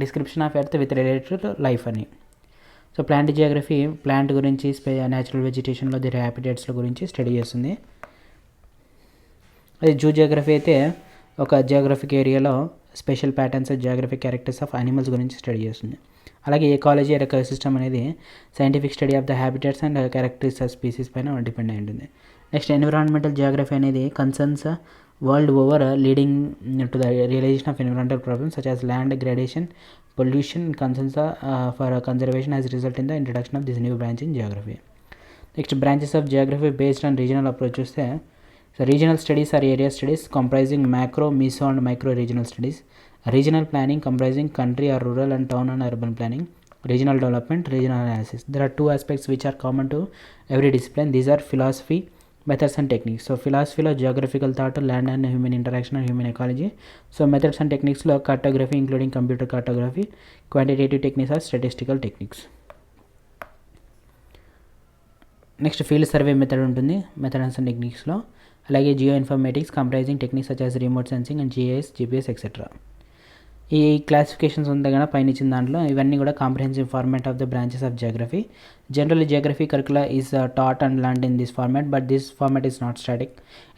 description of earth with related to life అని. సో ప్లాంట్ జియోగ్రఫీ ప్లాంట్ గురించి, న్యాచురల్ వెజిటేషన్లో ది హ్యాబిటేట్స్ల గురించి స్టడీ చేస్తుంది. అది జూ జియోగ్రఫీ అయితే ఒక జియోగ్రఫిక్ ఏరియాలో spatial patterns, geographic characters of animals గురించి స్టడీ చేస్తుంది. అలాగే ఎకాలజీ అండ్ ఎకోసిస్టమ్ అనేది scientific study of the habitats and characters of species పైన డిపెండ్ అయి ఉంటుంది. నెక్స్ట్ ఎన్విరాన్మెంటల్ జియోగ్రఫీ అనేది concerns world over leading to the realisation of environmental problems such as land gradation, pollution, concerns for conservation as result in the introduction of this new branch in geography. Next branches of geography based on regional approach చూస్తే so regional studies or area studies comprising macro, meso and micro regional studies. Regional planning comprising country or rural and town and urban planning. Regional development, regional analysis. There are two aspects which are common to every discipline. These are philosophy, methods and techniques. So philosophy lo geographical thought, land and human interaction and human ecology. So methods and techniques lo cartography including computer cartography, quantitative techniques are statistical techniques. Next field survey method ఉంటుంది methods and టెక్నిక్స్లో. అలాగే geoinformatics comprising techniques such as remote sensing and GIS, GPS etcetera. ఈ classifications ఉంది కదా పైన ఇచ్చిన దాంట్లో ఇవన్నీ కూడా comprehensive format of the branches of geography. Generally geography curricula is taught and learned in this format, but this format is not static.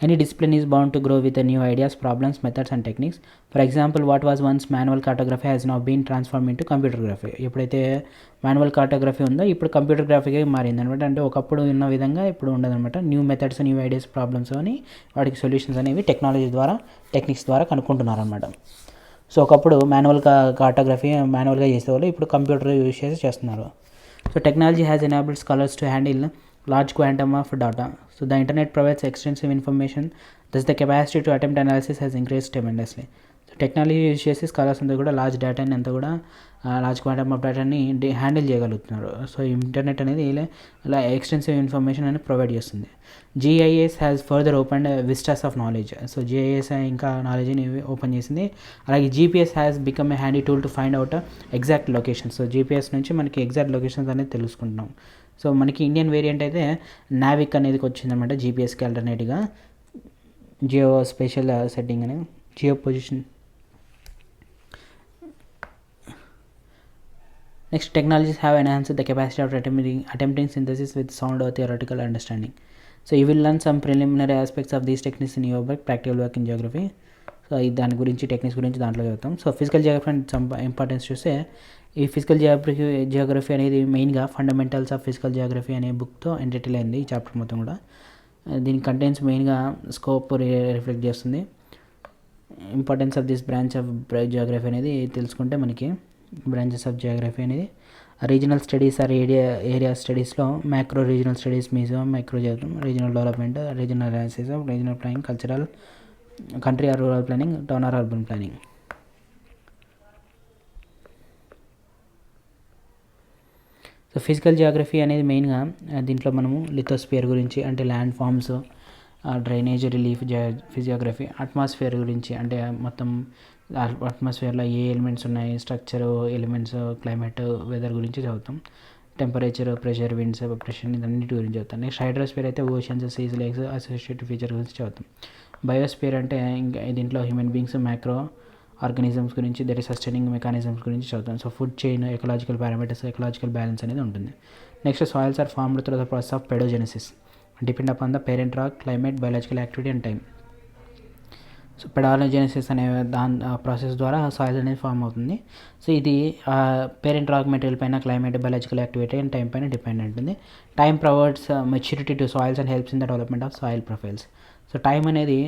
Any discipline is bound to grow with new ideas, problems, methods and techniques. For example what was once manual cartography has now been transform into computergraphy. ఎప్పుడైతే manual cartography ఉందో ఇప్పుడు కంప్యూటర్గ్రఫీగా మారింది అనమాట. అంటే ఒకప్పుడు ఉన్న విధంగా ఇప్పుడు ఉండదన్నమాట. New methods, new ideas, problems అని వాటికి సొల్యూషన్స్ అనేవి టెక్నాలజీ ద్వారా, టెక్నిక్స్ ద్వారా కనుక్కుంటున్నారన్నమాట. సో ఒకప్పుడు మాన్యువల్ కార్టోగ్రఫీ మాన్యువల్గా చేసేవాళ్ళు, ఇప్పుడు కంప్యూటర్ యూజ్ చేసి చేస్తున్నారు. So technology has enabled scholars to handle large quantum of data. So the internet provides extensive information, thus the capacity to attempt analysis has increased tremendously. So technology use చేసి scholars అంతా కూడా large డేటాని అంతా కూడా large quantum of డేటాని handle చేయగలుగుతున్నారు. So internet అనేది ఇలా ఎక్స్టెన్సివ్ ఇన్ఫర్మేషన్ అనేది ప్రొవైడ్ చేస్తుంది. GIS has further open vistas of knowledge. So GIS ఇంకా నాలెడ్జ్ని ఓపెన్ చేసింది. అలాగే GPS has become a handy tool to find out exact location. So GPS నుంచి మనకి ఎగ్జాక్ట్ లొకేషన్స్ అనేది తెలుసుకుంటున్నాం. సో మనకి ఇండియన్ వేరియంట్ అయితే నావిక్ అనేది వచ్చిందన్నమాట జీపీఎస్కి ఆల్టర్నేట్గా. జియో స్పెషల్ సెట్టింగ్ అనేది geo position. Next technologies have enhanced the capacity of attempting synthesis with sound or theoretical understanding. So you will learn some preliminary aspects of these techniques in your work, practical work in geography. So దాని గురించి techniques గురించి దాంట్లో చదువుతాం. So physical Geography importance చూస్తే ఈ physical geography అనేది మెయిన్గా fundamentals of physical geography అనే బుక్తో ఎంటైటిల్ అయింది ఈ చాప్టర్ మొత్తం కూడా. దీని కంటెంట్స్ మెయిన్గా స్కోప్ రిఫ్లెక్ట్ చేస్తుంది. Importance of this branch of geography అనేది తెలుసుకుంటే మనకి బ్రాంచెస్ ఆఫ్ జియోగ్రఫీ అనేది రీజనల్ స్టడీస్ ఆర్ ఏరియా స్టడీస్లో macro regional studies meso micro చదువుతాం. Regional development, regional analysis, regional planning, cultural, country or rural planning, town or urban planning. So physical geography అనేది మెయిన్గా దీంట్లో మనము లిథోస్పియర్ గురించి అంటే landforms, drainage relief physiography, atmosphere గురించి అంటే మొత్తం అట్మాస్ఫియర్లో ఏ ఎలిమెంట్స్ ఉన్నాయి, స్ట్రక్చర్ ఎలిమెంట్స్, క్లైమేట్, వెదర్ గురించి చదువుతాం. టెంపరేచర్, ప్రెషర్, విండ్స్, ప్రెషర్ ఇదన్నిటి గురించి చదువుతాం. నెక్స్ట్ హైడ్రోస్పియర్ అయితే oceans, seas, lakes, associated feature గురించి చదువుతాం. బయోస్పియర్ అంటే ఇంకా దీంట్లో హ్యూమన్ బీయింగ్స్, మైక్రో ఆర్గానిజమ్స్ గురించి, దర్ సస్టైనింగ్ మెకానిజమ్స్ గురించి చదువుతాం. So food chain, ecological parameters, ecological balance అనేది ఉంటుంది. Next soils are formed through the process of pedogenesis, depend upon the parent rock, climate, biological activity and time. So pedogenesis అనే ప్రాసెస్ ద్వారా soil అనేది form అవుతుంది. So ఇది parent rock material పైన, climate, biological activity and time పైన depend ఉంటుంది. Time provides maturity to soils and helps in the development of soil profiles. So time అనేది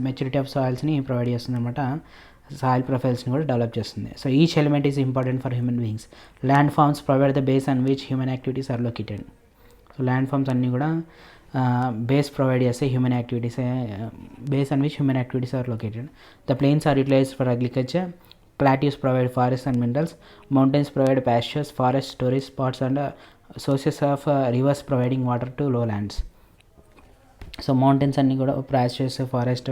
మెచ్యూరిటీ ఆఫ్ సాయిల్స్ని ప్రొవైడ్ చేస్తుంది అనమాట, సాయిల్ ప్రొఫైల్స్ని కూడా డెవలప్ చేస్తుంది. So each element is important for human beings. Landforms provide the base on which human activities are located. So landforms అన్నీ కూడా base provide చేస్తే human activities, base on which human activities are located. The plains are utilised for agriculture, plateaus provide forest and minerals, mountains provide pastures, forest tourist spots and sources of rivers providing water to lowlands. So mountains అన్నీ కూడా pastures, forest,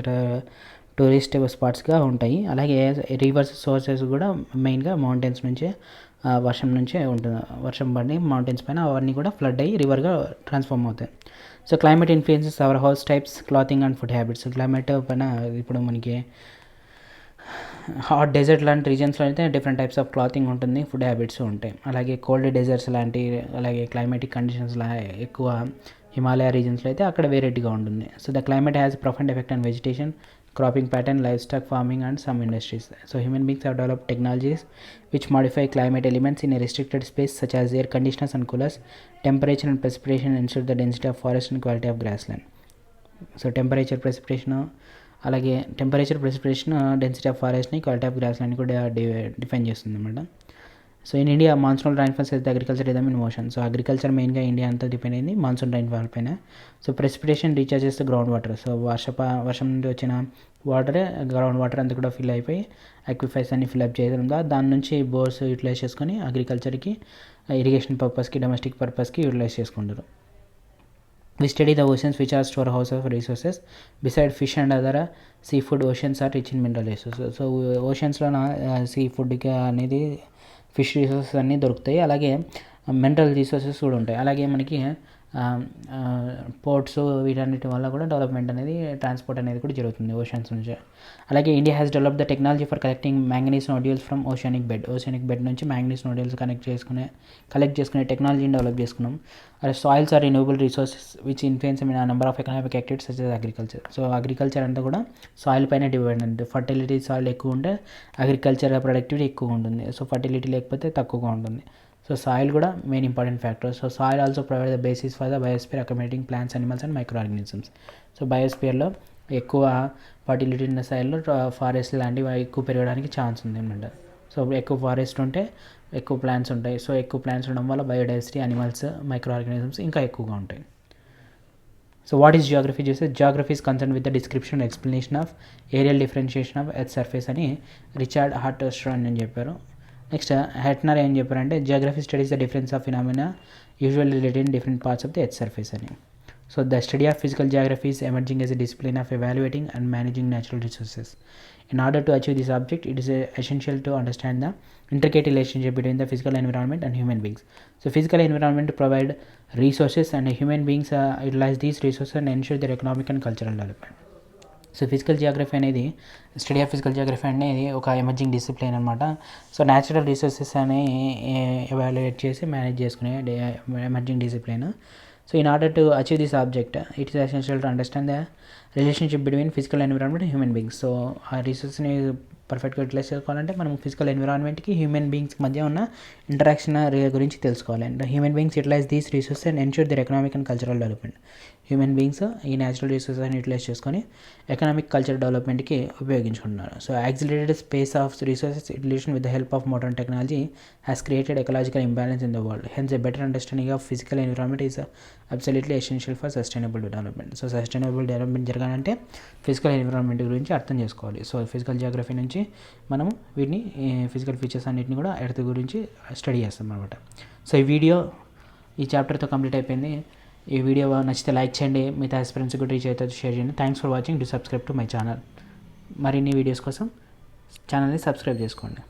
tourist స్పాట్స్గా ఉంటాయి. అలాగే reverse sources కూడా మెయిన్గా mountains నుంచే, వర్షం నుంచే ఉంటుంది. వర్షం పడి మౌంటైన్స్ పైన అవన్నీ కూడా ఫ్లడ్ అయ్యి రివర్గా ట్రాన్స్ఫార్మ్ అవుతాయి. So climate influences our house types, clothing and food habits. Climate పైన ఇప్పుడు మనకి హాట్ డెజర్ట్ లాంటి రీజన్స్లో అయితే డిఫరెంట్ టైప్స్ ఆఫ్ క్లాతింగ్ ఉంటుంది, ఫుడ్ హ్యాబిట్స్ ఉంటాయి. అలాగే కోల్డ్ డెజర్ట్స్ లాంటి, అలాగే క్లైమేటిక్ కండిషన్స్ ఎక్కువ హిమాలయ రీజన్స్లో అయితే అక్కడ వేరేట్గా ఉంటుంది. So the climate has profound effect on vegetation, cropping pattern, livestock farming and some industries. So human beings have developed technologies which modify climate elements in a restricted space such as air conditioners and coolers, temperature and precipitation ensure the density of forest and quality of grassland. So temperature, precipitation, అలాగే temperature, precipitation, density of ఫారెస్ట్ని, quality of గ్రాస్లాండ్ని కూడా define చేస్తుంది అన్నమాట. So in India monsoon rainfalls అయితే agriculture rhythm in motion. So agriculture మెయిన్గా India అంతా depend అయింది మాన్సూన్ రైన్ఫాల్ పైన. So precipitation recharges ground water. So వర్షం నుండి వచ్చిన వాటరే గ్రౌండ్ వాటర్ అంతా కూడా ఫిల్ అయిపోయి అక్విఫైర్స్ అన్ని ఫిల్అప్ చేయడం ద్వారా దాని నుంచి బోర్స్ యూటిలైజ్ చేసుకొని అగ్రికల్చర్కి, ఇరిగేషన్ పర్పస్కి, డొమెస్టిక్ పర్పస్కి యూటిలైజ్ చేసుకుంటారు. We study the oceans which are storehouse of resources. Beside fish and other seafood, oceans are rich in mineral resources. So ఓషన్స్లో సీ ఫుడ్కి అనేది ఫిష్ రిసోర్సెస్ అన్నీ దొరుకుతాయి. అలాగే మినరల్ రిసోర్సెస్ కూడా ఉంటాయి. అలాగే మనకి పోర్ట్స్ వీటన్నిటి వల్ల కూడా డెవలప్మెంట్ అనేది, ట్రాన్స్పోర్ట్ అనేది కూడా జరుగుతుంది ఓషన్స్ నుంచి. అలాగే India has develop the technology for collecting manganese nodules from oceanic bed నుంచి మ్యాంగనీస్ నోడ్యూల్స్ కలెక్ట్ చేసుకునే టెక్నాలజీని డెవలప్ చేసుకున్నాం. అలాగే soils are renewable resources which influence in number of economic activities such as agriculture. So agriculture అంతా కూడా soil పైన depend ఉంటుంది. Fertility soil ఎక్కువ ఉంటే అగ్రికల్చర్ ప్రొడక్టివిటీ ఎక్కువ ఉంటుంది. సో ఫర్టిలిటీ లేకపోతే తక్కువగా ఉంటుంది. సో సాయిల్ కూడా main important factor. So soil also provide the basis for the biosphere accommodating plants, animals and micro organisms. So బయోస్పియర్లో ఎక్కువ ఫర్టిలిటీ ఉన్న సాయిల్లో ఫారెస్ట్ లాంటివి ఎక్కువ పెరగడానికి ఛాన్స్ ఉంది అనమాట. సో ఎక్కువ ఫారెస్ట్ ఉంటే ఎక్కువ ప్లాంట్స్ ఉంటాయి. సో ఎక్కువ ప్లాంట్స్ ఉండడం వల్ల బయోడైవర్సిటీ, అనిమల్స్, మైక్రో ఆర్గానిజమ్స్ ఇంకా ఎక్కువగా ఉంటాయి. సో వాట్ ఈస్ జియోగ్రఫీ చూస్తే geography is concern with the description, explanation of areal differentiation of earth surface అని రిచర్డ్ హార్ట్స్ట్రాన్ అని చెప్పారు. నెక్స్ట్ హెట్నర్ ఏం చెప్పారంటే geography studies the difference of phenomena usually related in different parts of the earth surface అని. So the study of physical geography is emerging as a discipline of evaluating and managing natural resources. In order to achieve this object, it is essential to understand the intricate relationship between the physical environment and human beings. So physical environment provide resources and human beings utilize these resources and ensure their economic and cultural development. So physical geography అనేది, study of physical geography అనేది ఒక emerging discipline అనమాట. So natural resources అని evaluate చేసి manage చేసుకునే emerging discipline. So in order to achieve this object, it is essential to understand the relationship between physical environment and human beings. So ఆ రిసోర్స్ని పర్ఫెక్ట్గా utilise చేసుకోవాలంటే మనం physical ఎన్విరాన్మెంట్కి human బీయింగ్స్కి మధ్య ఉన్న interaction గురించి తెలుసుకోవాలి. And human beings utilize these resources and ensure their economic and cultural development. Human beings ఈ natural రిసోర్సెస్ని యూటిలైజ్ చేసుకొని ఎకనామిక్ కల్చర్ డెవలప్మెంట్కి ఉపయోగించుకుంటున్నారు. So accelerated space of resources utilization with the help of modern technology has created ecological imbalance in the world. Hence a better understanding of physical environment is absolutely essential for sustainable development. So sustainable development జరగాలంటే physical environment గురించి అర్థం చేసుకోవాలి. So physical Geography నుంచి మనం వీటిని physical features అన్నిటిని కూడా earth గురించి స్టడీ చేస్తాం అనమాట. సో ఈ చాప్టర్తో కంప్లీట్ అయిపోయింది. ఈ వీడియో నచ్చితే లైక్ చేయండి, మిగతా ఫ్రెండ్స్ కూడా రీచ్ అయితే షేర్ చేయండి. Thanks for watching. Do subscribe to my channel. మరిన్ని వీడియోస్ కోసం ఛానల్ని సబ్స్క్రైబ్ చేసుకోండి.